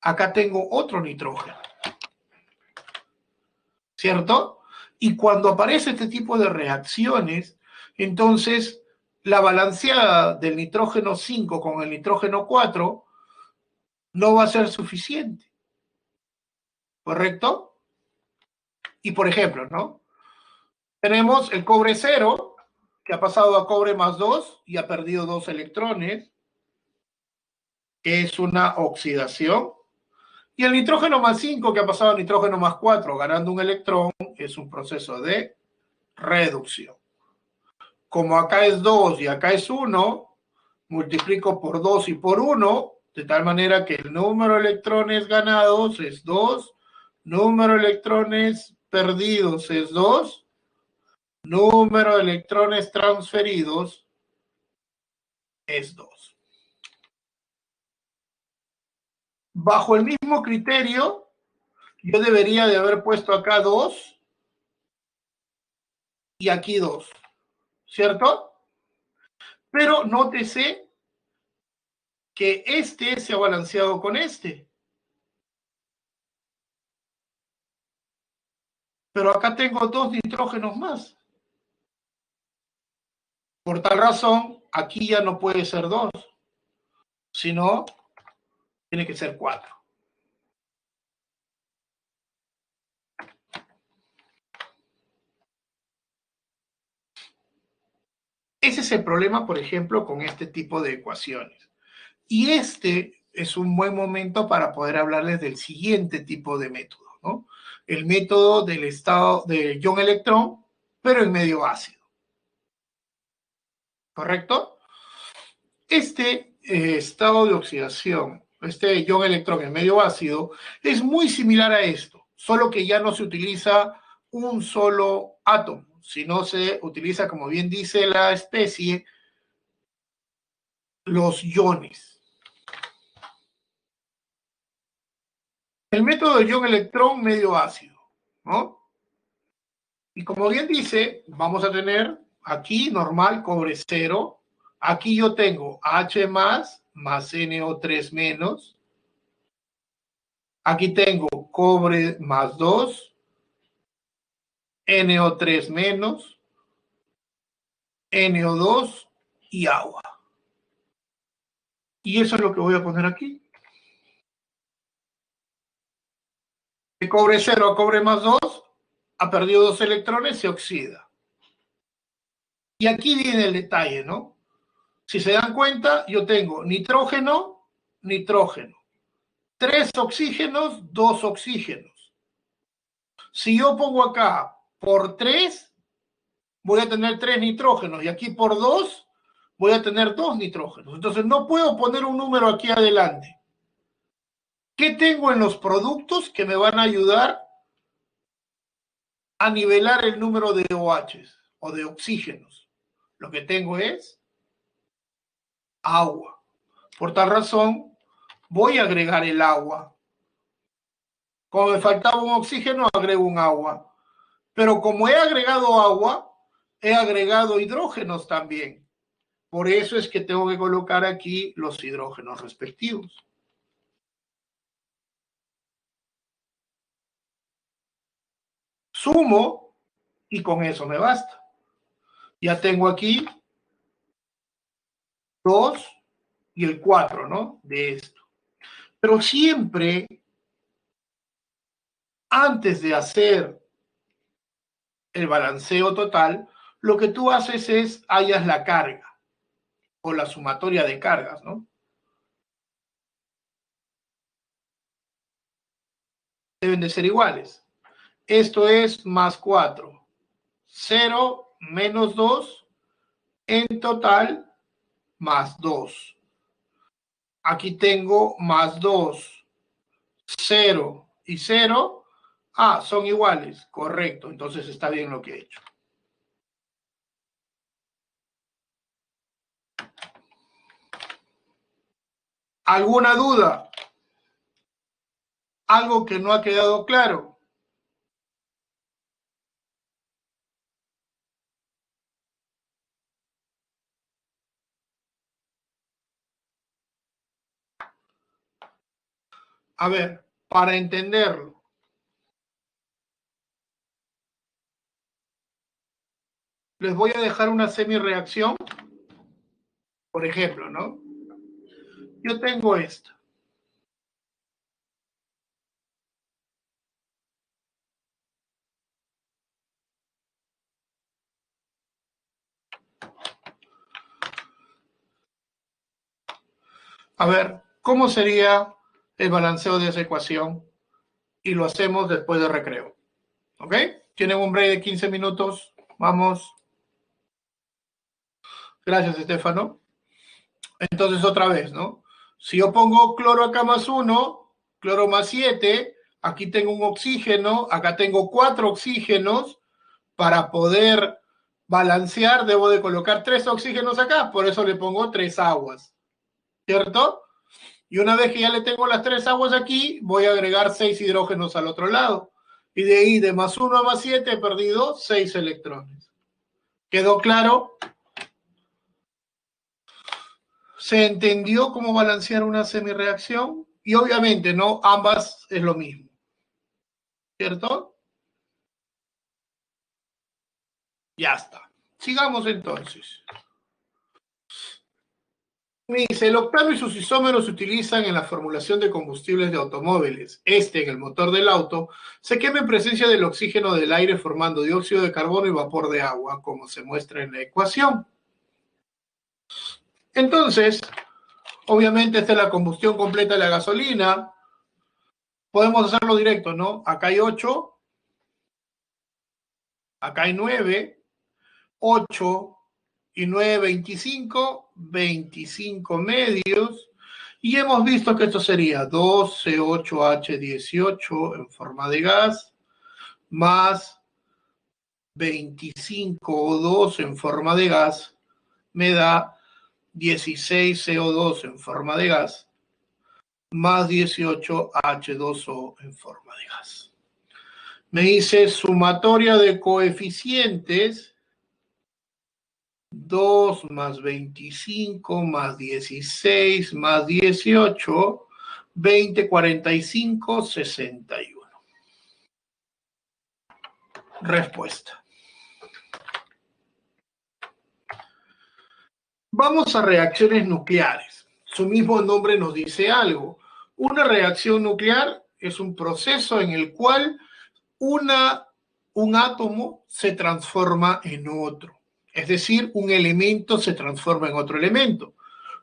Acá tengo otro nitrógeno, ¿cierto? Y cuando aparece este tipo de reacciones, entonces la balanceada del nitrógeno 5 con el nitrógeno 4 no va a ser suficiente, ¿correcto? Y por ejemplo, ¿no? Tenemos el cobre 0, que ha pasado a cobre más 2 y ha perdido 2 electrones, que es una oxidación. Y el nitrógeno más 5, que ha pasado a nitrógeno más 4, ganando un electrón, es un proceso de reducción. Como acá es 2 y acá es 1, multiplico por 2 y por 1, de tal manera que el número de electrones ganados es 2, número de electrones perdidos es 2, número de electrones transferidos es 2. Bajo el mismo criterio, yo debería de haber puesto acá 2 y aquí 2, ¿cierto? Pero nótese que este se ha balanceado con este. Pero acá tengo 2 nitrógenos más. Por tal razón, aquí ya no puede ser 2, sino tiene que ser 4. Ese es el problema, por ejemplo, con este tipo de ecuaciones. Y este es un buen momento para poder hablarles del siguiente tipo de método, ¿no? El método del estado de ion-electrón, pero en medio ácido. ¿Correcto? Este estado de oxidación, este ion-electrón en medio ácido, es muy similar a esto, solo que ya no se utiliza un solo átomo, sino se utiliza, como bien dice la especie, los iones. El método de ion-electrón medio ácido, ¿no? Y como bien dice, vamos a tener aquí normal cobre 0. Aquí yo tengo H más NO3 menos. Aquí tengo cobre más 2, NO3 menos, NO2 y agua. Y eso es lo que voy a poner aquí. De cobre 0 a cobre más 2, ha perdido 2 electrones, se oxida. Y aquí viene el detalle, ¿no? Si se dan cuenta, yo tengo nitrógeno, nitrógeno. 3 oxígenos, 2 oxígenos. Si yo pongo acá por 3, voy a tener 3 nitrógenos. Y aquí por 2, voy a tener 2 nitrógenos. Entonces no puedo poner un número aquí adelante. ¿Qué tengo en los productos que me van a ayudar a nivelar el número de OHs o de oxígenos? Lo que tengo es agua. Por tal razón, voy a agregar el agua. Como me faltaba un oxígeno, agrego un agua. Pero como he agregado agua, he agregado hidrógenos también. Por eso es que tengo que colocar aquí los hidrógenos respectivos. Sumo y con eso me basta. Ya tengo aquí 2 y el 4, ¿no? De esto. Pero siempre, antes de hacer el balanceo total, lo que tú haces es hallas la carga o la sumatoria de cargas, ¿no? Deben de ser iguales. Esto es más 4. 0 menos 2 en total más 2. Aquí tengo más 2, 0 y 0. Ah, son iguales. Correcto. Entonces está bien lo que he hecho. ¿Alguna duda? ¿Algo que no ha quedado claro? A ver, para entenderlo, les voy a dejar una semireacción, por ejemplo, ¿no? Yo tengo esto. A ver, ¿cómo sería el balanceo de esa ecuación? Y lo hacemos después de recreo. ¿Ok? Tienen un break de 15 minutos. Vamos. Gracias, Estefano. Entonces, otra vez, ¿no? Si yo pongo cloro acá más 1, cloro más 7, aquí tengo un oxígeno, acá tengo 4 oxígenos. Para poder balancear, debo de colocar 3 oxígenos acá, por eso le pongo 3 aguas, ¿cierto? Y una vez que ya le tengo las 3 aguas aquí, voy a agregar 6 hidrógenos al otro lado. Y de ahí, de más 1 a más 7, he perdido 6 electrones. ¿Quedó claro? ¿Se entendió cómo balancear una semireacción? Y obviamente, ¿no? Ambas es lo mismo, ¿cierto? Ya está. Sigamos entonces. Dice, el octano y sus isómeros se utilizan en la formulación de combustibles de automóviles. En el motor del auto, se quema en presencia del oxígeno del aire formando dióxido de carbono y vapor de agua, como se muestra en la ecuación. Entonces, obviamente esta es la combustión completa de la gasolina. Podemos hacerlo directo, ¿no? Acá hay 8, acá hay 9, 8 y 9, 25, 25 medios. Y hemos visto que esto sería 2C8H18 en forma de gas, más 25O2 en forma de gas, me da 16CO2 en forma de gas, más 18H2O en forma de gas. Me dice sumatoria de coeficientes, 2 más 25 más 16 más 18, 20, 45, 61. Respuesta. Vamos a reacciones nucleares. Su mismo nombre nos dice algo. Una reacción nuclear es un proceso en el cual un átomo se transforma en otro. Es decir, un elemento se transforma en otro elemento.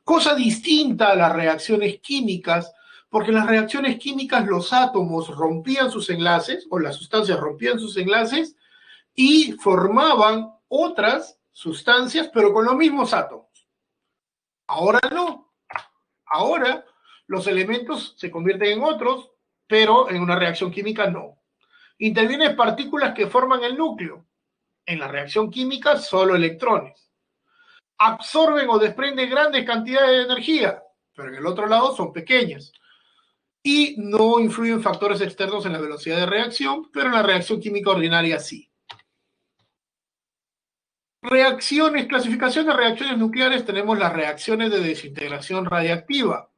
Cosa distinta a las reacciones químicas, porque en las reacciones químicas los átomos rompían sus enlaces, o las sustancias rompían sus enlaces, y formaban otras sustancias, pero con los mismos átomos. Ahora no. Ahora los elementos se convierten en otros, pero en una reacción química no. Intervienen partículas que forman el núcleo. En la reacción química, solo electrones. Absorben o desprenden grandes cantidades de energía, pero en el otro lado son pequeñas. Y no influyen factores externos en la velocidad de reacción, pero en la reacción química ordinaria sí. Reacciones, clasificación de reacciones nucleares, tenemos las reacciones de desintegración radiactiva.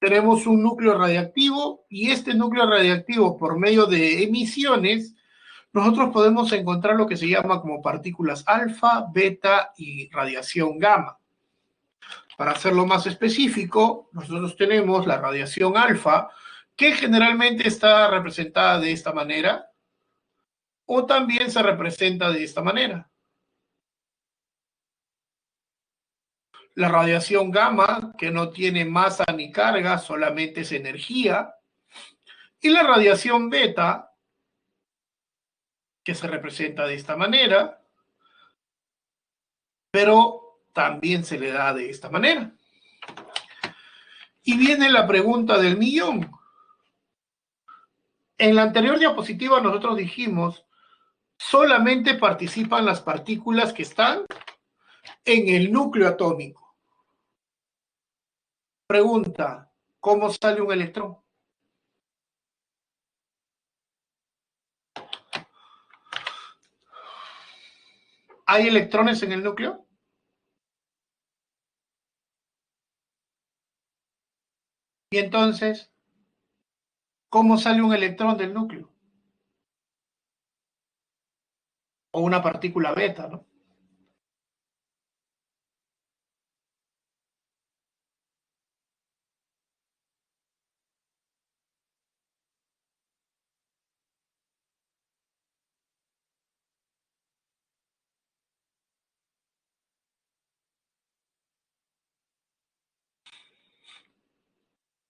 Tenemos un núcleo radiactivo y este núcleo radiactivo, por medio de emisiones, nosotros podemos encontrar lo que se llama como partículas alfa, beta y radiación gamma. Para hacerlo más específico, nosotros tenemos la radiación alfa, que generalmente está representada de esta manera, o también se representa de esta manera. La radiación gamma, que no tiene masa ni carga, solamente es energía. Y la radiación beta, que se representa de esta manera, pero también se le da de esta manera. Y viene la pregunta del millón. En la anterior diapositiva nosotros dijimos, solamente participan las partículas que están en el núcleo atómico. Pregunta, ¿cómo sale un electrón? ¿Hay electrones en el núcleo? Y entonces, ¿cómo sale un electrón del núcleo? O una partícula beta, ¿no?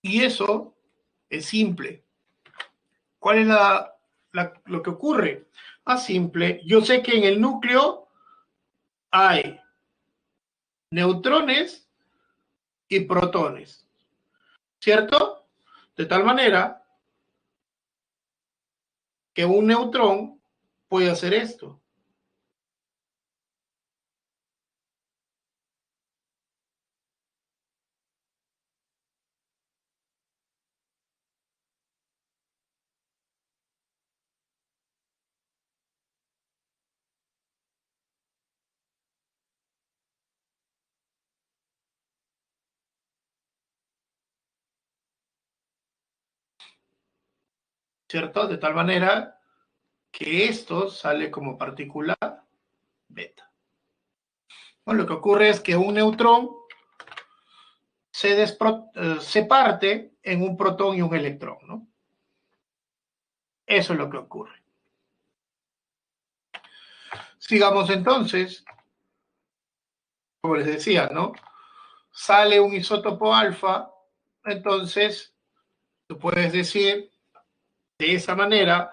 Y eso es simple. ¿Cuál es lo que ocurre? Simple. Yo sé que en el núcleo hay neutrones y protones, ¿cierto? De tal manera que un neutrón puede hacer esto. ¿Cierto? De tal manera que esto sale como partícula beta. Bueno, lo que ocurre es que un neutrón se parte en un protón y un electrón, ¿no? Eso es lo que ocurre. Sigamos entonces, como les decía, ¿no? Sale un isótopo alfa, entonces tú puedes decir de esa manera,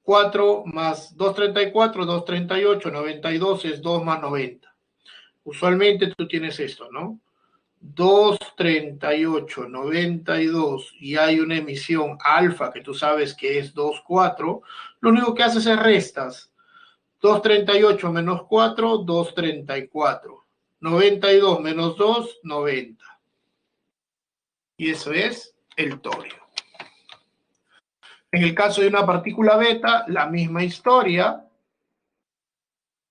4 más 234, 238, 92 es 2 más 90. Usualmente tú tienes esto, ¿no? 238, 92 y hay una emisión alfa que tú sabes que es 24, lo único que haces es restas. 238 menos 4, 234. 92 menos 2, 90. Y eso es el torio. En el caso de una partícula beta, la misma historia,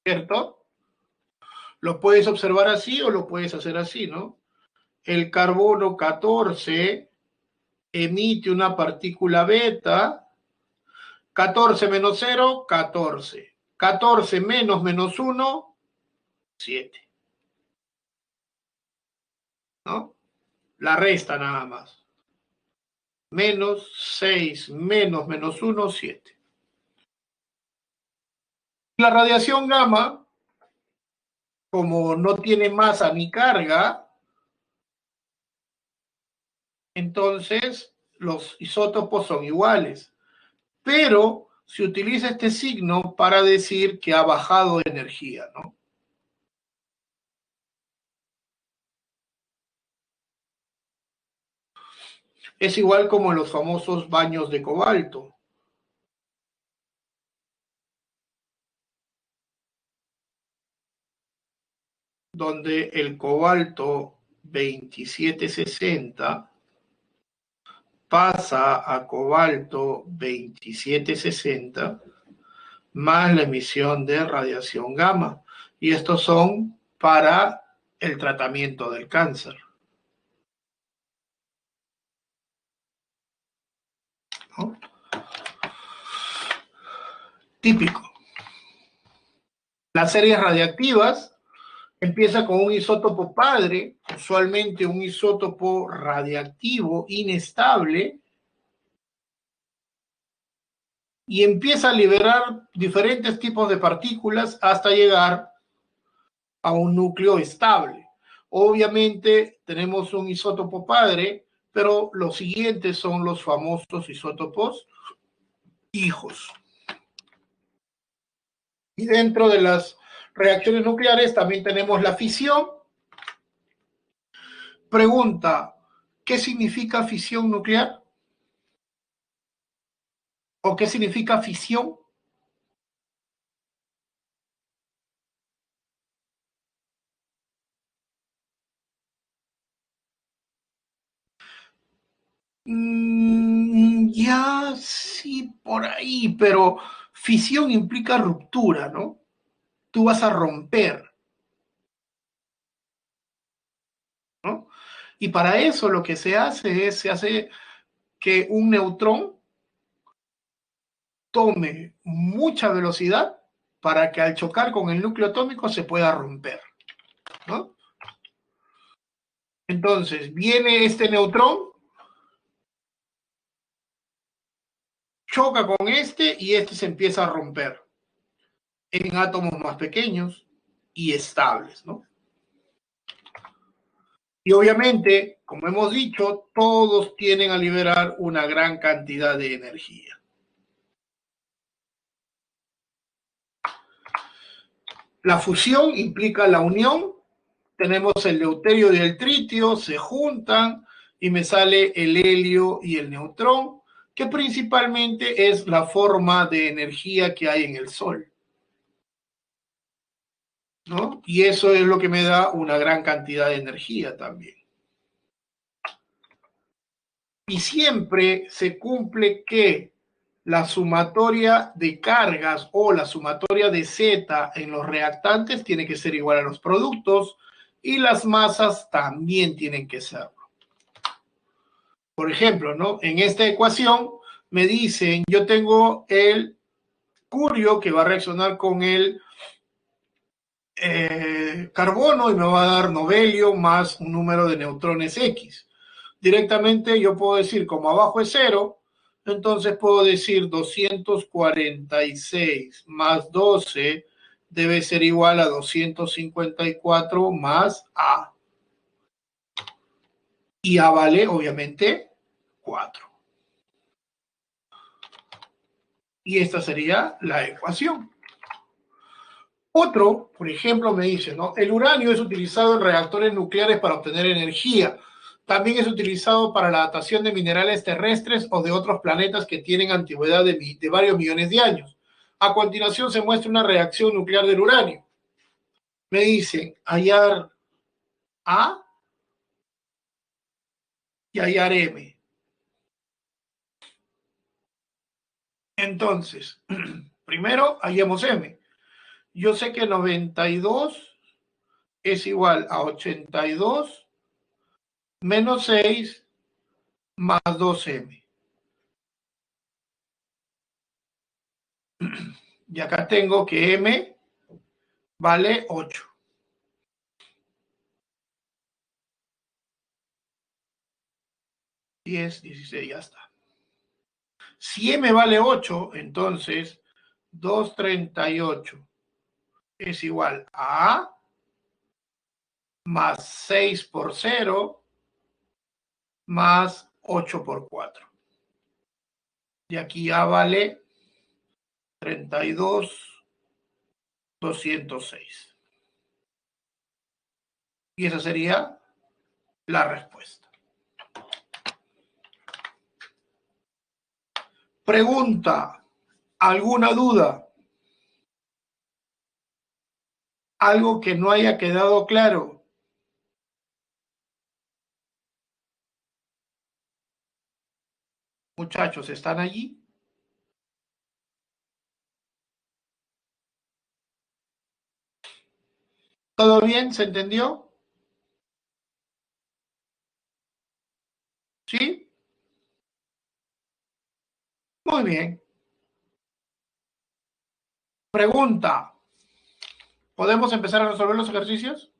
¿cierto? Lo puedes observar así o lo puedes hacer así, ¿no? El carbono 14 emite una partícula beta, 14 menos 0, 14. 14 menos 1, 7. ¿No? La resta nada más. Menos 6 menos 1, 7. La radiación gamma, como no tiene masa ni carga, entonces los isótopos son iguales. Pero se utiliza este signo para decir que ha bajado de energía, ¿no? Es igual como los famosos baños de cobalto, donde el cobalto 2760 pasa a cobalto 2760 más la emisión de radiación gamma. Y estos son para el tratamiento del cáncer, ¿no? Típico. Las series radiactivas empieza con un isótopo padre, usualmente un isótopo radiactivo inestable, y empieza a liberar diferentes tipos de partículas hasta llegar a un núcleo estable. Obviamente tenemos un isótopo padre, pero los siguientes son los famosos isótopos hijos. Y dentro de las reacciones nucleares también tenemos la fisión. Pregunta, ¿qué significa fisión nuclear? ¿O qué significa fisión? Ya sí, por ahí, pero fisión implica ruptura, ¿no? Tú vas a romper, ¿no? Y para eso lo que se hace es, se hace que un neutrón tome mucha velocidad para que al chocar con el núcleo atómico se pueda romper, ¿no? Entonces, viene este neutrón, choca con este y este se empieza a romper en átomos más pequeños y estables, ¿no? Y obviamente, como hemos dicho, todos tienden a liberar una gran cantidad de energía. La fusión implica la unión. Tenemos el deuterio y el tritio, se juntan y me sale el helio y el neutrón, que principalmente es la forma de energía que hay en el Sol, ¿no? Y eso es lo que me da una gran cantidad de energía también. Y siempre se cumple que la sumatoria de cargas o la sumatoria de Z en los reactantes tiene que ser igual a los productos y las masas también tienen que serlo. Por ejemplo, ¿no? En esta ecuación me dicen, yo tengo el curio que va a reaccionar con el carbono y me va a dar novelio más un número de neutrones X. Directamente yo puedo decir, como abajo es 0, entonces puedo decir 246 más 12 debe ser igual a 254 más A. Y A vale, obviamente, 4. Y esta sería la ecuación. Otro, por ejemplo, me dice, ¿no? El uranio es utilizado en reactores nucleares para obtener energía. También es utilizado para la datación de minerales terrestres o de otros planetas que tienen antigüedad de varios millones de años. A continuación se muestra una reacción nuclear del uranio. Me dicen hallar A y hallar M. Entonces, primero hallemos M. Yo sé que 92 es igual a 82 menos 6 más 2M. Y acá tengo que M vale 8. 10, 16, ya está. Si M vale 8, entonces 238 es igual a A más 6 por 0 más 8 por 4. Y aquí A vale 32,206. Y esa sería la respuesta. Pregunta, ¿alguna duda? ¿Algo que no haya quedado claro? Muchachos, ¿están allí? ¿Todo bien? ¿Se entendió? ¿Sí? Muy bien. Pregunta, ¿podemos empezar a resolver los ejercicios?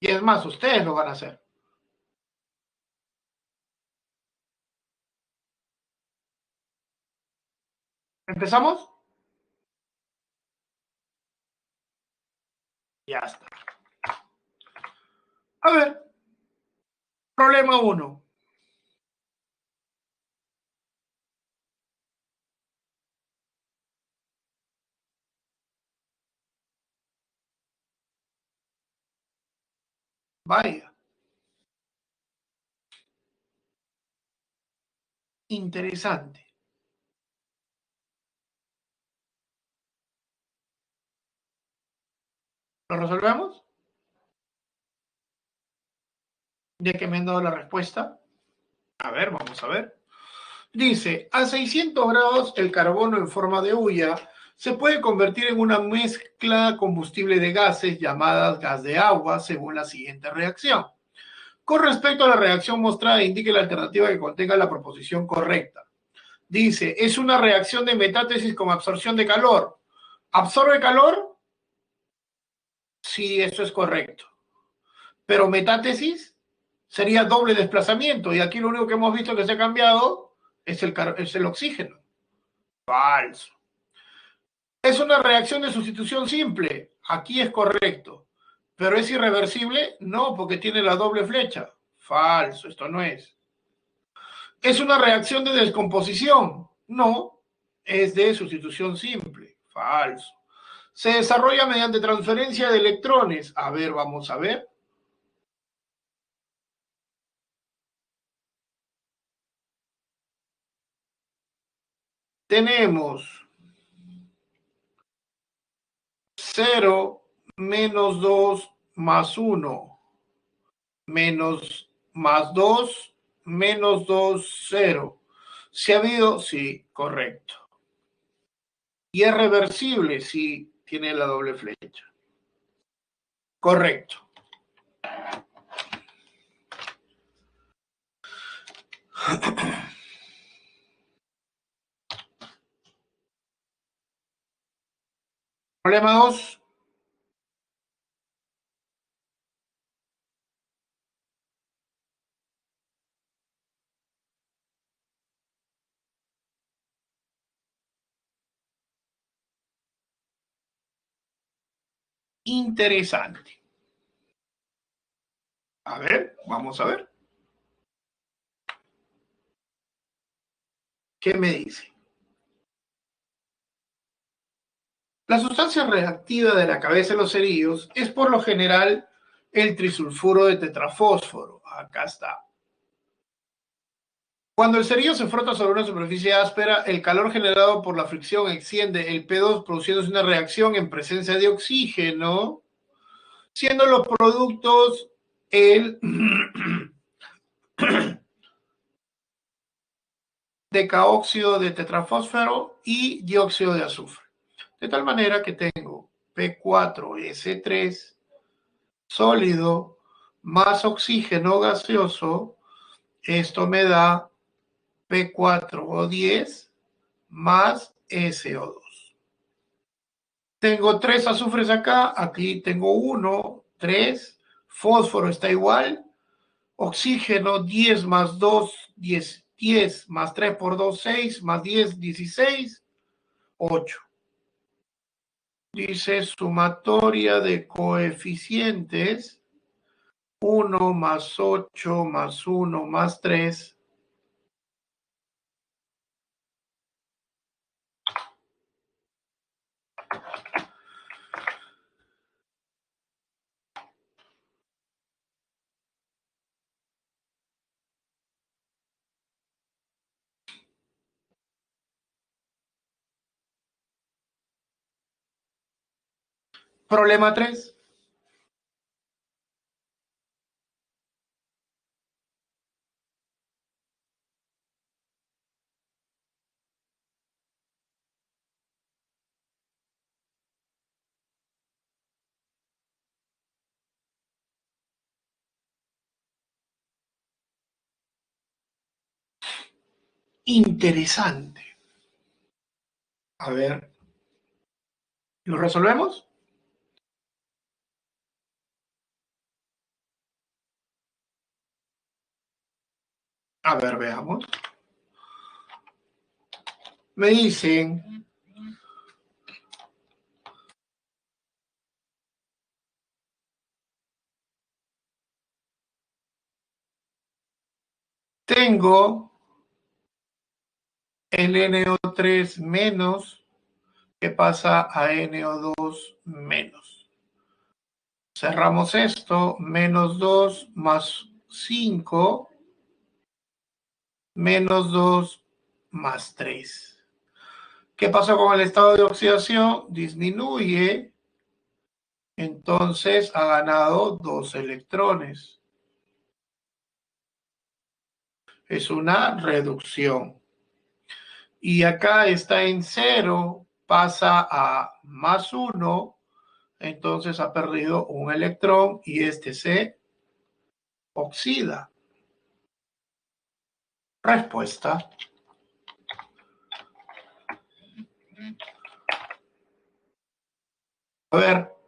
Y es más, ustedes lo van a hacer. ¿Empezamos? Ya está. A ver, problema 1. Vaya, interesante. ¿Lo resolvemos? Ya que me han dado la respuesta. A ver, vamos a ver. Dice, a 600 grados el carbono en forma de hulla se puede convertir en una mezcla combustible de gases llamadas gas de agua según la siguiente reacción. Con respecto a la reacción mostrada, indique la alternativa que contenga la proposición correcta. Dice, es una reacción de metátesis con absorción de calor. ¿Absorbe calor? Sí, eso es correcto. Pero metátesis sería doble desplazamiento y aquí lo único que hemos visto que se ha cambiado es el oxígeno. Falso. Es una reacción de sustitución simple. Aquí es correcto. ¿Pero es irreversible? No, porque tiene la doble flecha. Falso, esto no es. ¿Es una reacción de descomposición? No, es de sustitución simple. Falso. Se desarrolla mediante transferencia de electrones. A ver, vamos a ver. Tenemos 0 menos 2 más 1 menos más 2 menos 2, 0. ¿Se ha habido? Sí, correcto. ¿Y es reversible? Sí, tiene la doble flecha. Correcto. Problema 2. Interesante. A ver, vamos a ver. ¿Qué me dice? La sustancia reactiva de la cabeza de los cerillos es por lo general el trisulfuro de tetrafósforo. Acá está. Cuando el cerillo se frota sobre una superficie áspera, el calor generado por la fricción extiende el P2 produciéndose una reacción en presencia de oxígeno, siendo los productos el decaóxido de tetrafósforo y dióxido de azufre. De tal manera que tengo P4S3 sólido más oxígeno gaseoso. Esto me da P4O10 más SO2. Tengo 3 azufres acá, aquí tengo 1, 3, fósforo está igual, oxígeno 10 más 2, 10, 10 más 3 por 2, 6, más 10, 16, 8. Dice sumatoria de coeficientes 1 más 8 más 1 más 3. Problema 3. Interesante. A ver, ¿lo resolvemos? A ver, veamos. Me dicen, tengo el NO3 menos que pasa a NO2 menos. Cerramos esto, menos 2 más 5, menos 2 más 3. ¿Qué pasa con el estado de oxidación? Disminuye, entonces ha ganado 2 electrones. Es una reducción. Y acá está en 0, pasa a más 1, entonces ha perdido un electrón y este se oxida. Respuesta. A ver,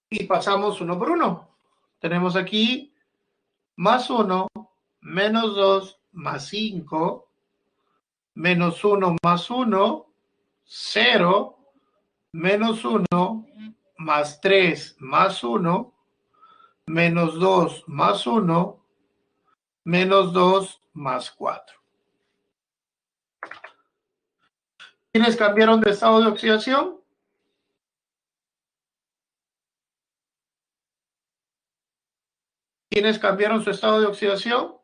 y pasamos uno por uno. Tenemos aquí más 1, menos 2, más 5, menos 1 más 1, 0, menos 1, más 3 más 1, menos 2 más 1, menos 2 más 4. ¿Quiénes cambiaron de estado de oxidación? ¿Quiénes cambiaron su estado de oxidación?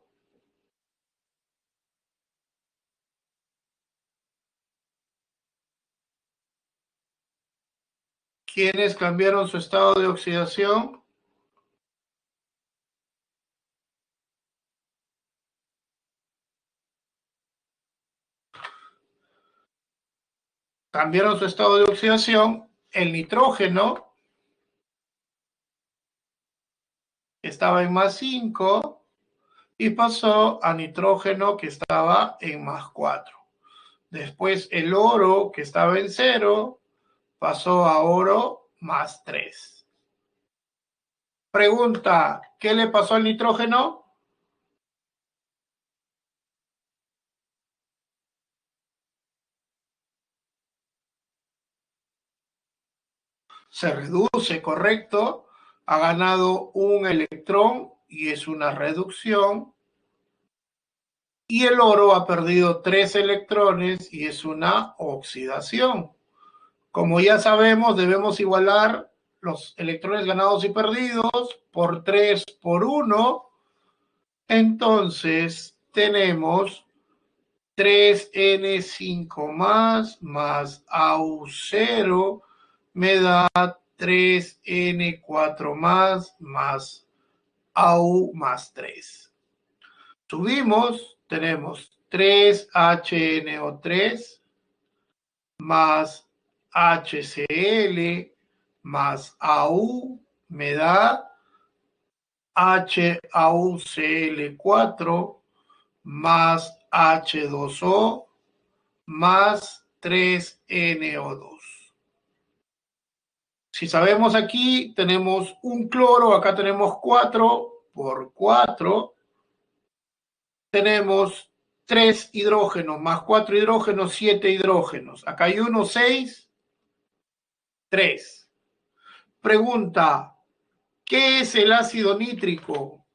¿Quiénes cambiaron su estado de oxidación? cambiaron su estado de oxidación, el nitrógeno estaba en +5 y pasó a nitrógeno que estaba en +4. Después el oro que estaba en 0 pasó a oro +3. Pregunta, ¿qué le pasó al nitrógeno? Se reduce, correcto. Ha ganado un electrón y es una reducción. Y el oro ha perdido 3 electrones y es una oxidación. Como ya sabemos, debemos igualar los electrones ganados y perdidos por 3 por 1. Entonces tenemos 3N5 más AU0 me da 3N4 más AU +3. Subimos, tenemos 3HNO3 más HCl más AU me da HAUCl4 más H2O más 3NO2. Si sabemos aquí, tenemos un cloro, acá tenemos 4 por 4. Tenemos 3 hidrógenos más 4 hidrógenos, 7 hidrógenos. Acá hay 1, 6, 3. Pregunta, ¿qué es el ácido nítrico?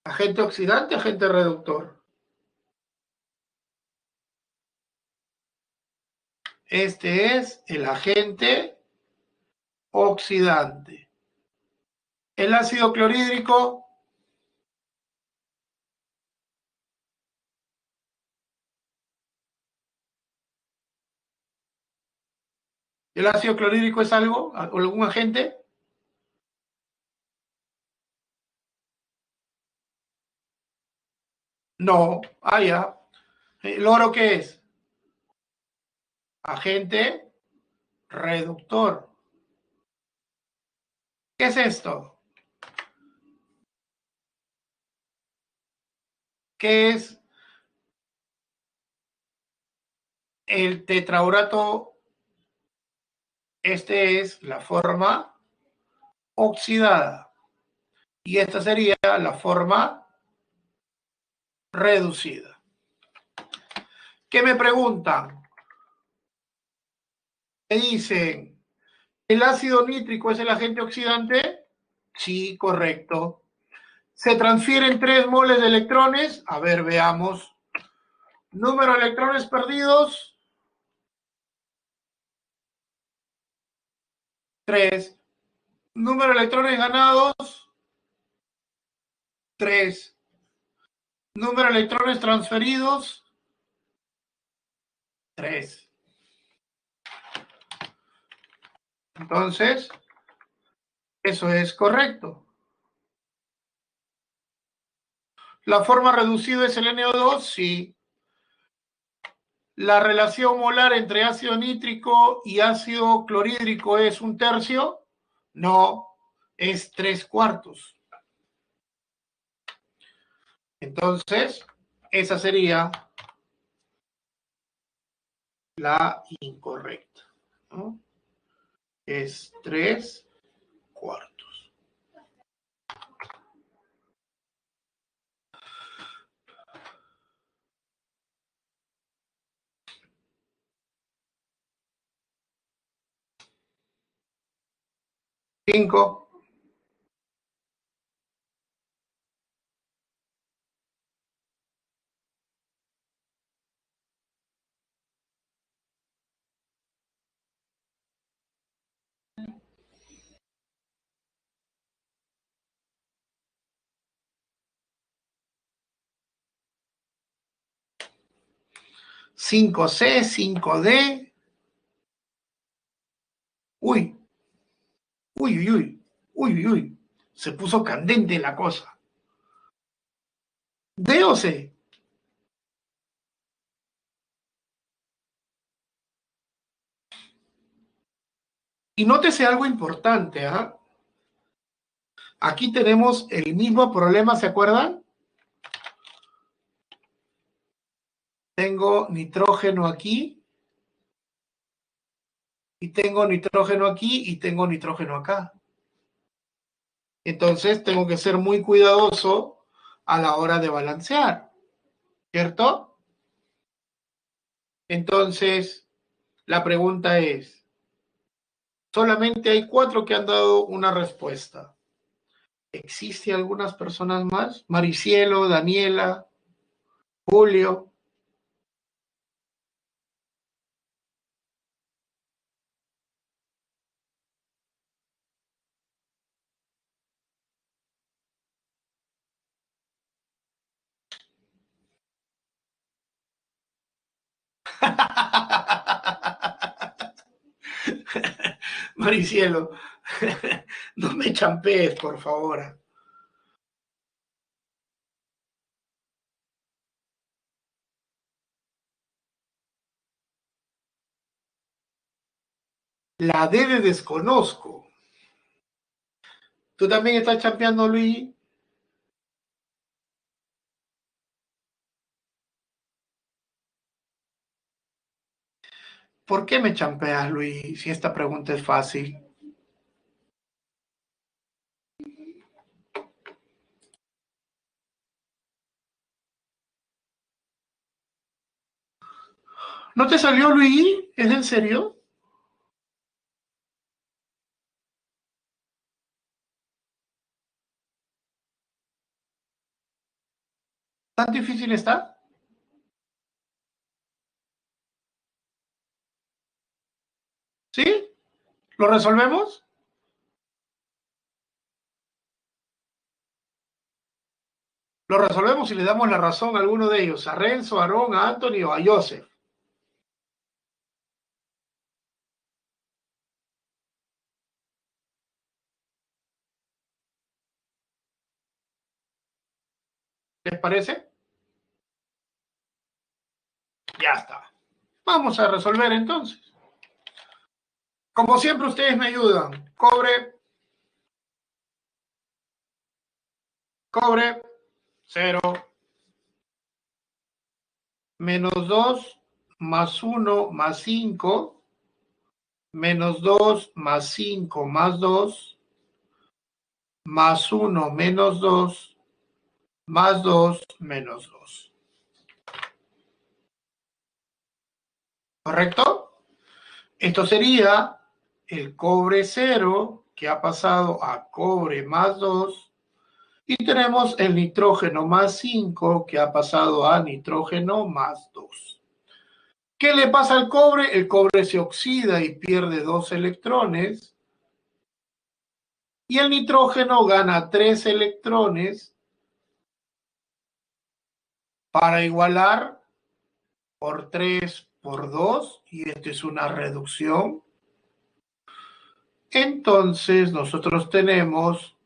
¿Agente oxidante, agente reductor? Este es el agente oxidante. El ácido clorhídrico, ¿el ácido clorhídrico es algo? ¿Algún agente? No. Ah, ya. ¿El oro qué es? Agente reductor. ¿Qué es esto? ¿Qué es el tetraurato? Este es la forma oxidada y esta sería la forma reducida. ¿Qué me preguntan? Me dicen, ¿el ácido nítrico es el agente oxidante? Sí, correcto. ¿Se transfieren 3 moles de electrones? A ver, veamos. Número de electrones perdidos, 3. Número de electrones ganados, 3. Número de electrones transferidos, 3. Entonces, eso es correcto. ¿La forma reducida es el NO2? Sí. ¿La relación molar entre ácido nítrico y ácido clorhídrico es 1/3? No, es 3/4. Entonces, esa sería la incorrecta, ¿no? Es 3/4. 5. 5C, 5D. Uy, uy, uy, uy, uy, uy, uy. Se puso candente la cosa. ¿D o C? Y nótese algo importante, ¿ah? Aquí tenemos el mismo problema, ¿se acuerdan? Tengo nitrógeno aquí, y tengo nitrógeno aquí, y tengo nitrógeno acá. Entonces tengo que ser muy cuidadoso a la hora de balancear, ¿cierto? Entonces, la pregunta es, solamente hay 4 que han dado una respuesta. ¿Existe algunas personas más? Maricielo, Daniela, Julio. Maricielo, no me champees, por favor. La D de desconozco. ¿Tú también estás champeando, Luis? ¿Por qué me champeas, Luis, si esta pregunta es fácil? ¿No te salió, Luis? ¿Es en serio? ¿Tan difícil está? ¿Sí? ¿Lo resolvemos? Lo resolvemos y le damos la razón a alguno de ellos, a Renzo, a Aarón, a Anthony o a Joseph. ¿Les parece? Ya está. Vamos a resolver entonces. Como siempre, ustedes me ayudan. Cobre, 0. Menos 2 más 1 más 5. Menos 2 más 5 más 2. Más 1 menos 2. Más 2 menos 2. ¿Correcto? Esto sería el cobre 0 que ha pasado a cobre más 2. Y tenemos el nitrógeno más 5 que ha pasado a nitrógeno más 2. ¿Qué le pasa al cobre? El cobre se oxida y pierde 2 electrones. Y el nitrógeno gana 3 electrones para igualar por 3 por 2. Y esto es una reducción. Entonces nosotros tenemos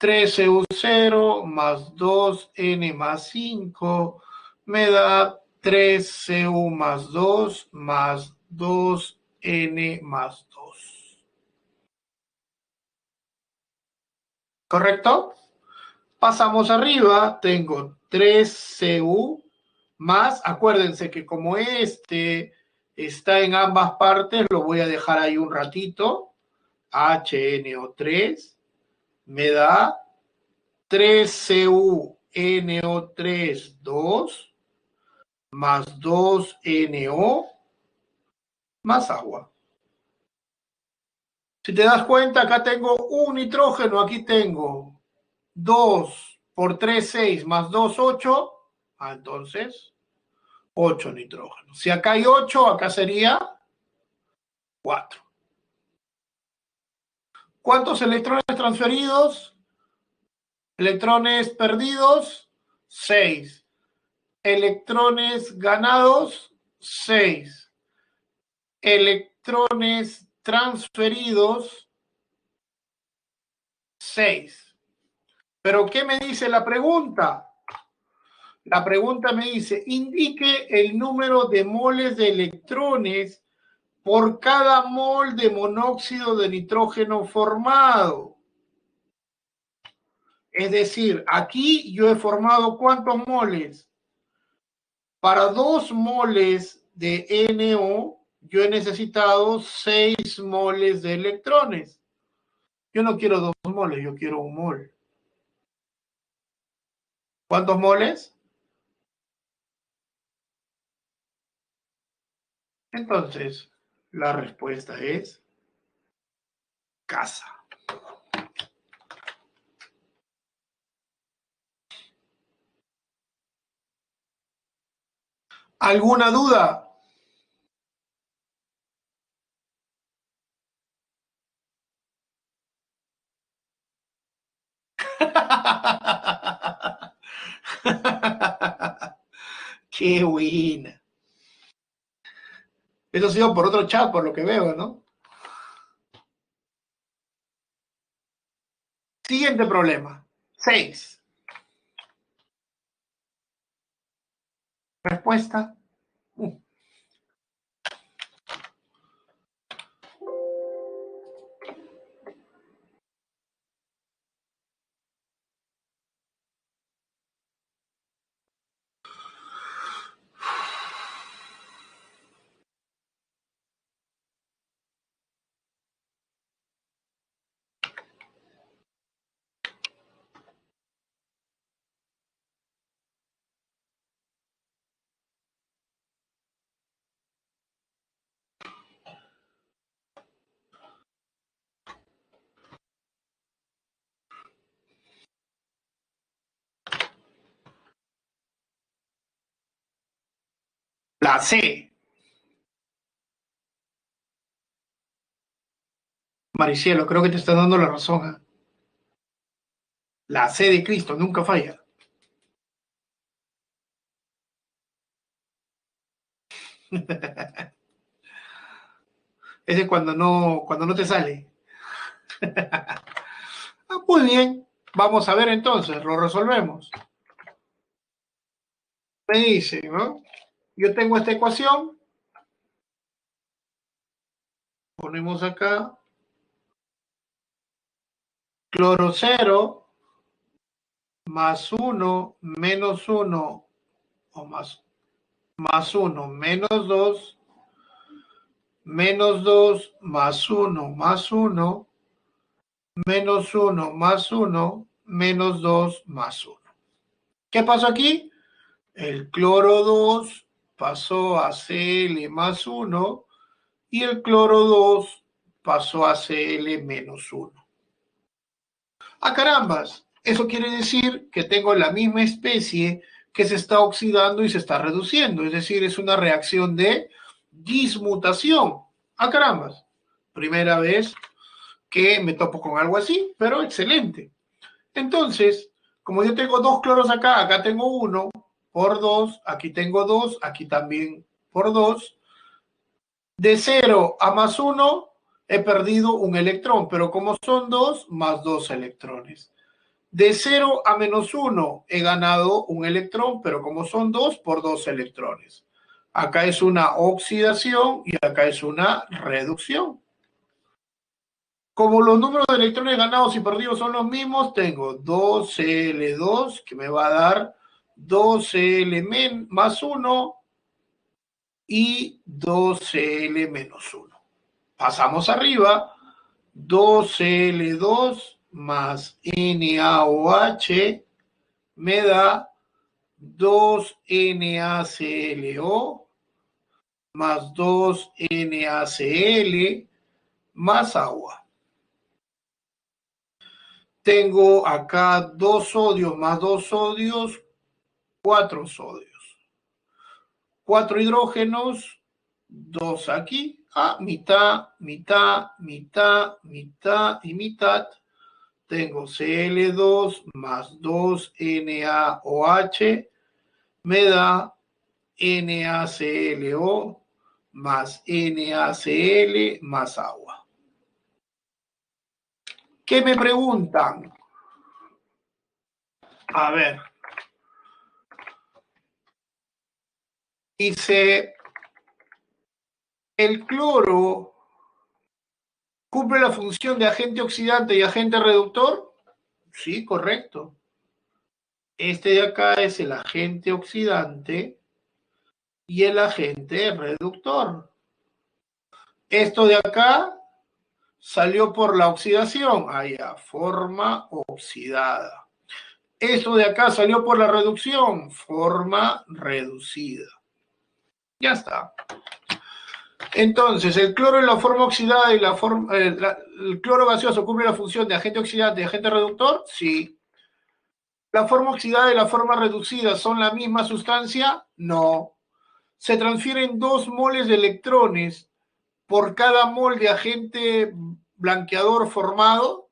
3cu0 más 2n más 5 me da 3cu más 2 más 2n más 2. ¿Correcto? Pasamos arriba, tengo 3cu más, acuérdense que como este está en ambas partes, lo voy a dejar ahí un ratito, HNO3 me da 3CuNO3 2 más 2NO más agua. Si te das cuenta, acá tengo un nitrógeno, aquí tengo 2 por 3, 6 más 2, 8. Entonces, 8 nitrógenos. Si acá hay 8, acá sería 4. ¿Cuántos electrones transferidos? Electrones perdidos, 6. Electrones ganados, 6. Electrones transferidos, 6. ¿Pero qué me dice la pregunta? La pregunta me dice, indique el número de moles de electrones por cada mol de monóxido de nitrógeno formado. Es decir, aquí yo he formado ¿cuántos moles? Para 2 moles de NO, yo he necesitado 6 moles de electrones. Yo no quiero 2 moles, yo quiero 1 mol. ¿Cuántos moles? Entonces, la respuesta es casa. ¿Alguna duda? Qué buena. Eso ha sido por otro chat, por lo que veo, ¿no? Siguiente problema. 6. Respuesta. Uh, la C. Maricielo, creo que te está dando la razón. ¿Eh? La C de Cristo nunca falla. Ese es cuando no te sale. Muy bien. Vamos a ver entonces, lo resolvemos. Me dice, ¿no? Yo tengo esta ecuación. Ponemos acá cloro 0 más 1 menos 1 o más 1 menos 2 más 1 más 1 menos 1 más 1 menos 2 más 1. ¿Qué pasó aquí? El cloro 2 pasó a Cl más 1 y el cloro 2 pasó a Cl menos 1. ¡Ah, carambas! Eso quiere decir que tengo la misma especie que se está oxidando y se está reduciendo. Es decir, es una reacción de dismutación. ¡Ah, carambas! Primera vez que me topo con algo así, pero excelente. Entonces, como yo tengo 2 cloros acá, acá tengo 1, por 2, aquí tengo 2, aquí también por 2. De 0 a más 1 he perdido un electrón, pero como son 2, más 2 electrones. De 0 a menos 1 he ganado un electrón, pero como son 2, por 2 electrones. Acá es una oxidación y acá es una reducción. Como los números de electrones ganados y perdidos son los mismos, tengo 2Cl2 que me va a dar 2Cl más 1 y 2Cl menos 1. Pasamos arriba, 2Cl2 más NaOH me da 2NaClO más 2NaCl más agua. Tengo acá 2 sodios más 2 sodios, 4 sodios. 4 hidrógenos, 2 aquí, mitad, mitad, mitad, mitad y mitad. Tengo Cl2 más 2NaOH, me da NaClO más NaCl más agua. ¿Qué me preguntan? A ver, dice El cloro cumple la función de agente oxidante y agente reductor. Sí, correcto. Este de acá es el agente oxidante y el agente reductor. Esto de acá salió por la oxidación. Allá, forma oxidada. Esto de acá salió por la reducción. Forma reducida. Ya está. Entonces, el cloro en la forma oxidada y el cloro gaseoso cumple la función de agente oxidante y agente reductor. Sí. ¿La forma oxidada y la forma reducida son la misma sustancia? No. ¿Se transfieren 2 moles de electrones por cada mol de agente blanqueador formado?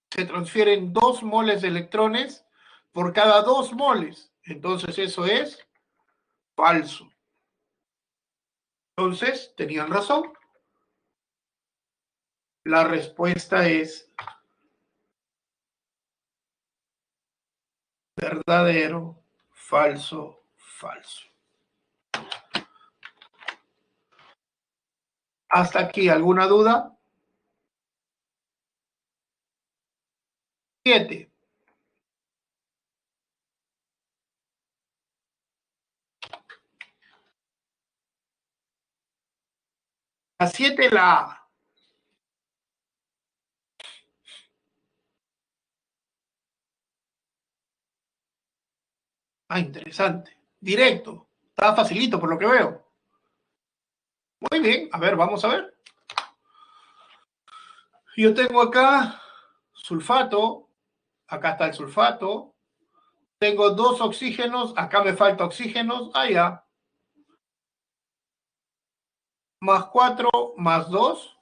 Se transfieren 2 moles de electrones por cada 2 moles. Entonces eso es falso. Entonces, tenían razón. La respuesta es verdadero, falso, falso. ¿Hasta aquí alguna duda? 7. La 7 la A. Ah, interesante. Directo. Está facilito por lo que veo. Muy bien. A ver, vamos a ver. Yo tengo acá sulfato. Acá está el sulfato. Tengo 2 oxígenos. Acá me falta oxígenos. Allá. Más 4 más 2.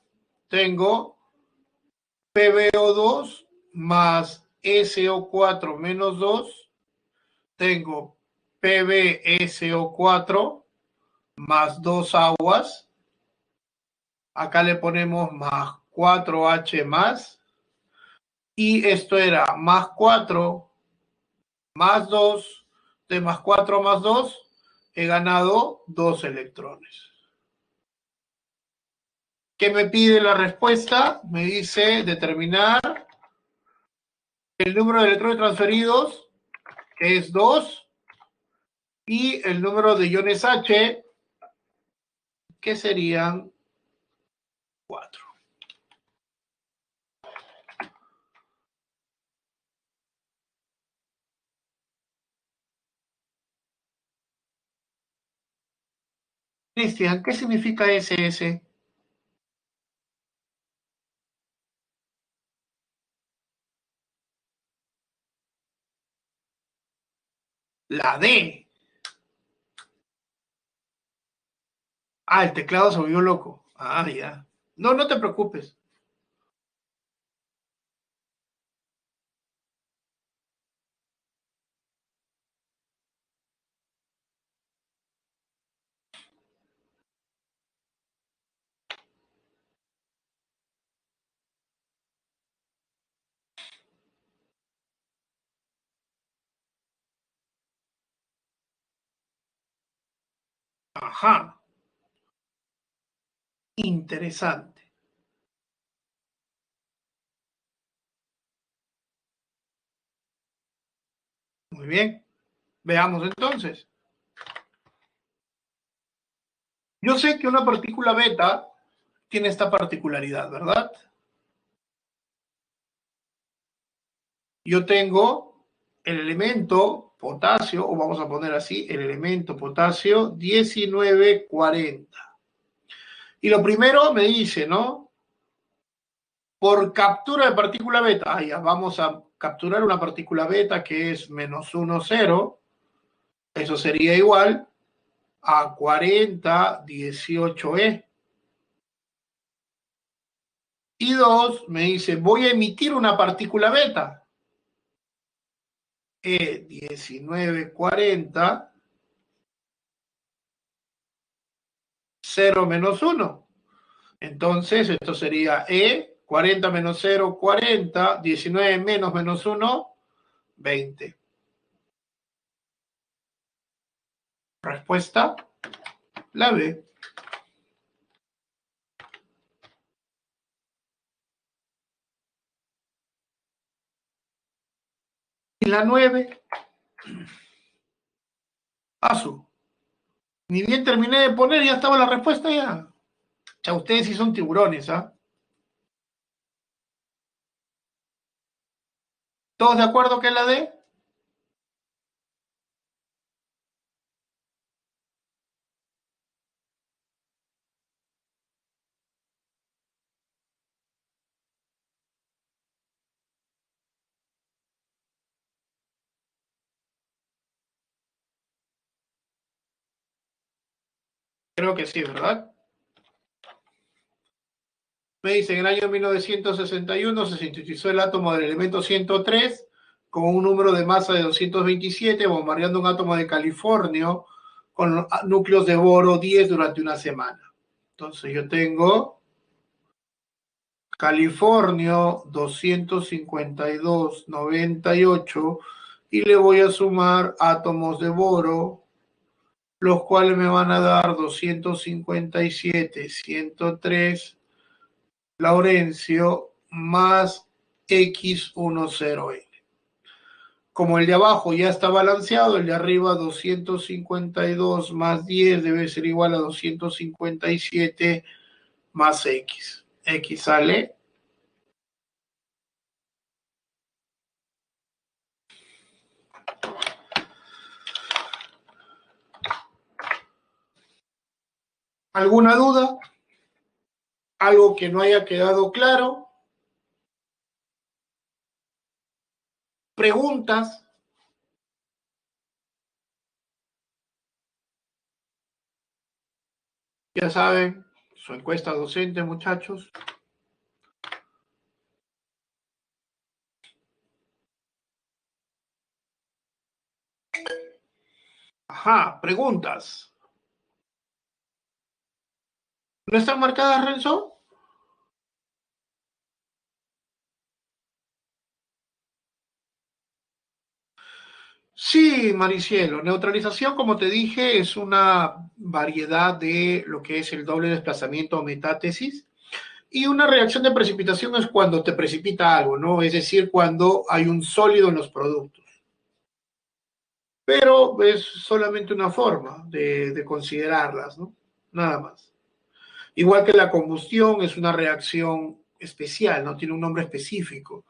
Tengo PbO2 más SO4 menos 2. Tengo PbSO4 más 2 aguas. Acá le ponemos más 4H más. Y esto era más 4 más 2. De más 4 más 2, he ganado 2 electrones. ¿Qué me pide la respuesta? Me dice determinar el número de electrones transferidos, que es 2, y el número de iones H, que serían 4. Cristian, ¿qué significa SS? La D. Ah, el teclado se volvió loco. Ah, ya. No, no te preocupes. Ajá. Interesante. Muy bien. Veamos entonces. Yo sé que una partícula beta tiene esta particularidad, ¿verdad? Yo tengo el elemento potasio, o vamos a poner así, el elemento potasio 1940. Y lo primero me dice, ¿no? Por captura de partícula beta, ah, ya, vamos a capturar una partícula beta que es menos 1, 0. Eso sería igual a 40, 18E. Y 2 me dice, voy a emitir una partícula beta. E1940, 0 menos 1. Entonces, esto sería E, 40 menos 0, 40, 19 menos menos 1, 20. Respuesta, la B. Y la 9, Asu. Ni bien terminé de poner, ya estaba la respuesta ya. Ya ustedes sí son tiburones, ¿ah? ¿Todos de acuerdo que es la D? Creo que sí, ¿verdad? Me dice, en el año 1961 se sintetizó el átomo del elemento 103 con un número de masa de 227, bombardeando un átomo de californio con núcleos de boro 10 durante una semana. Entonces yo tengo californio 252,98 y le voy a sumar átomos de boro, los cuales me van a dar 257, 103 Laurencio más X10N. Como el de abajo ya está balanceado, el de arriba 252 más 10 debe ser igual a 257 más X. X sale. ¿Alguna duda? ¿Algo que no haya quedado claro? ¿Preguntas? Ya saben, su encuesta docente, muchachos. Ajá, preguntas. ¿No están marcadas, Renzo? Sí, Maricielo. Neutralización, como te dije, es una variedad de lo que es el doble desplazamiento o metátesis. Y una reacción de precipitación es cuando te precipita algo, ¿no? Es decir, cuando hay un sólido en los productos. Pero es solamente una forma de considerarlas, ¿no? Nada más. Igual que la combustión es una reacción especial, ¿no? Tiene un nombre específico.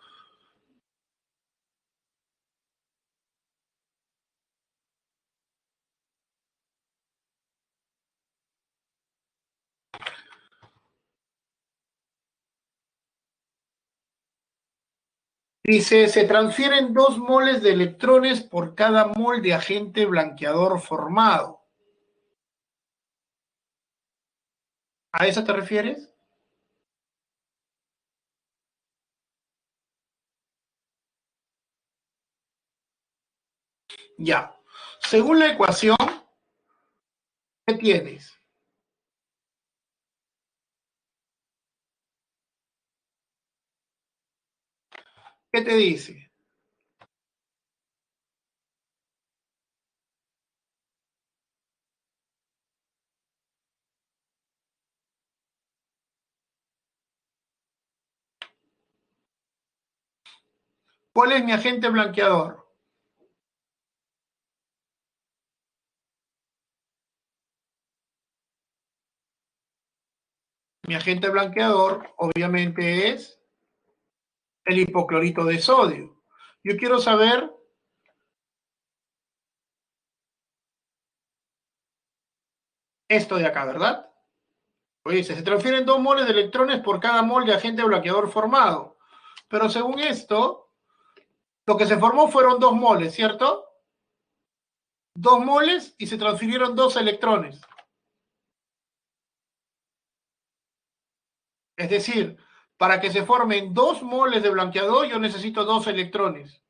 Dice, se transfieren 2 moles de electrones por cada mol de agente blanqueador formado. ¿A eso te refieres? Ya. Según la ecuación, ¿qué tienes? ¿Qué te dice? ¿Cuál es mi agente blanqueador? Mi agente blanqueador, obviamente, es el hipoclorito de sodio. Yo quiero saber esto de acá, ¿verdad? Pues se transfieren 2 moles de electrones por cada mol de agente blanqueador formado. Pero según esto, lo que se formó fueron 2 moles, ¿cierto? 2 moles y se transfirieron 2 electrones. Es decir, para que se formen 2 moles de blanqueador, yo necesito 2 electrones.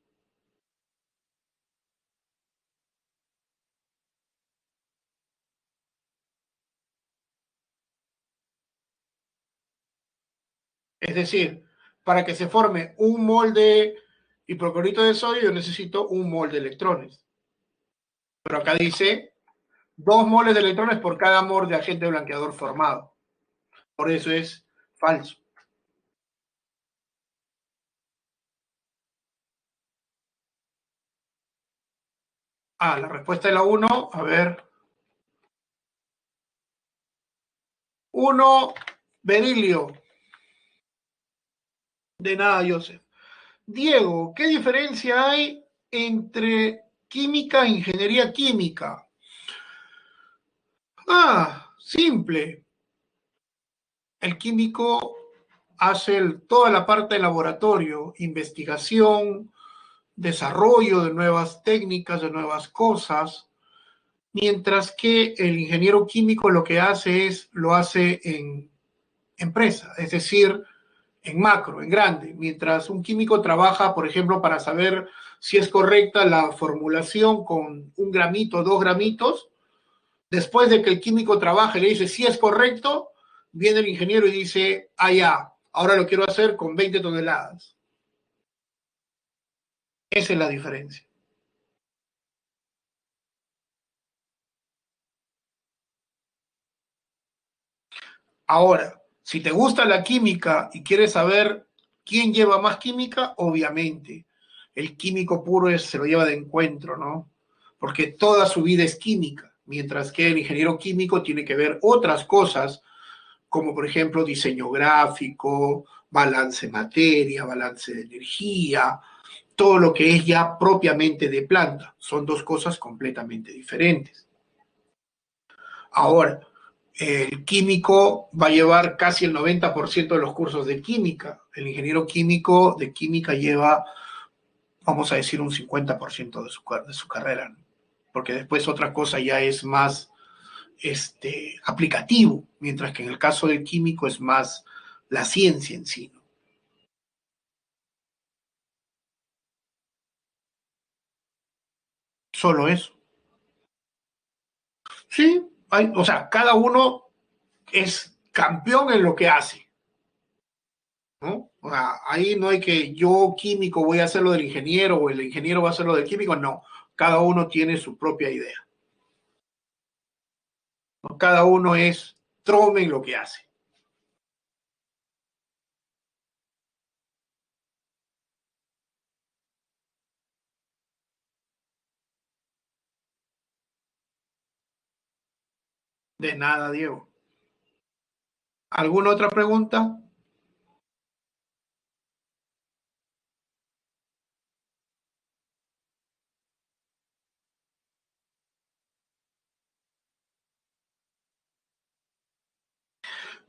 Es decir, para que se forme un mol de hipoclorito de sodio, yo necesito un mol de electrones. Pero acá dice 2 moles de electrones por cada mol de agente blanqueador formado. Por eso es falso. La respuesta es la 1. A ver. 1, berilio. De nada, Joseph. Diego, ¿qué diferencia hay entre química e ingeniería química? Simple. El químico hace toda la parte de laboratorio, investigación, desarrollo de nuevas técnicas, de nuevas cosas, mientras que el ingeniero químico lo que hace lo hace en empresa, es decir, en macro, en grande, mientras un químico trabaja, por ejemplo, para saber si es correcta la formulación con 1 gramito, 2 gramitos, después de que el químico trabaja y le dice si es correcto, viene el ingeniero y dice, ya, ahora lo quiero hacer con 20 toneladas. Esa es la diferencia. Ahora, si te gusta la química y quieres saber quién lleva más química, obviamente, el químico puro se lo lleva de encuentro, ¿no? Porque toda su vida es química, mientras que el ingeniero químico tiene que ver otras cosas, como por ejemplo diseño gráfico, balance de materia, balance de energía, todo lo que es ya propiamente de planta. Son 2 cosas completamente diferentes. Ahora, el químico va a llevar casi el 90% de los cursos de química. El ingeniero químico de química lleva, vamos a decir, un 50% de su carrera, ¿no? Porque después otra cosa ya es más aplicativo, mientras que en el caso del químico es más la ciencia en sí, ¿no? Solo eso. Sí, o sea, cada uno es campeón en lo que hace, ¿no? O sea, ahí no hay que yo químico voy a hacer lo del ingeniero o el ingeniero va a hacer lo del químico, no. Cada uno tiene su propia idea, ¿no? Cada uno es trome en lo que hace. De nada, Diego. ¿Alguna otra pregunta?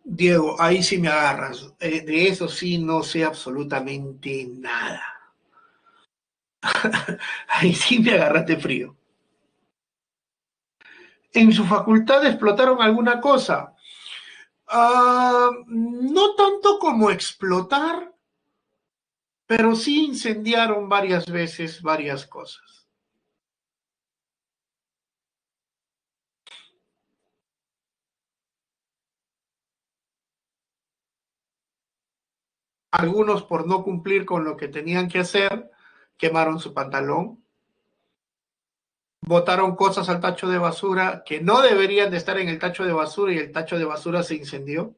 Diego, ahí sí me agarras. De eso sí no sé absolutamente nada. Ahí sí me agarraste frío. ¿En su facultad explotaron alguna cosa? No tanto como explotar, pero sí incendiaron varias veces varias cosas. Algunos por no cumplir con lo que tenían que hacer, quemaron su pantalón, botaron cosas al tacho de basura que no deberían de estar en el tacho de basura y el tacho de basura se incendió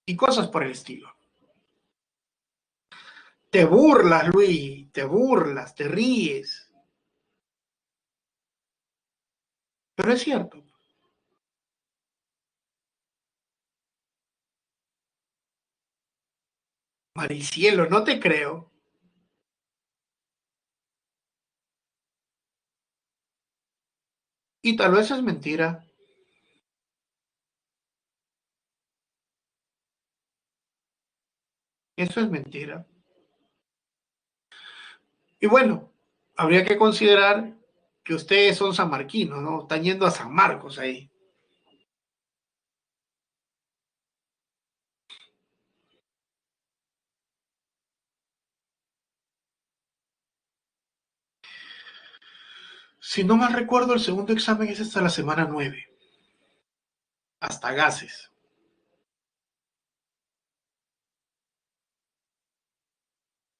y cosas por el estilo. Te burlas, Luis, te burlas, te ríes, pero es cierto. Maricielo, no te creo. Y tal vez es mentira. Eso es mentira. Y bueno, habría que considerar que ustedes son sanmarquinos, ¿no? Están yendo a San Marcos ahí. Si no mal recuerdo, el segundo examen es hasta la semana 9, hasta gases.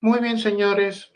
Muy bien, señores.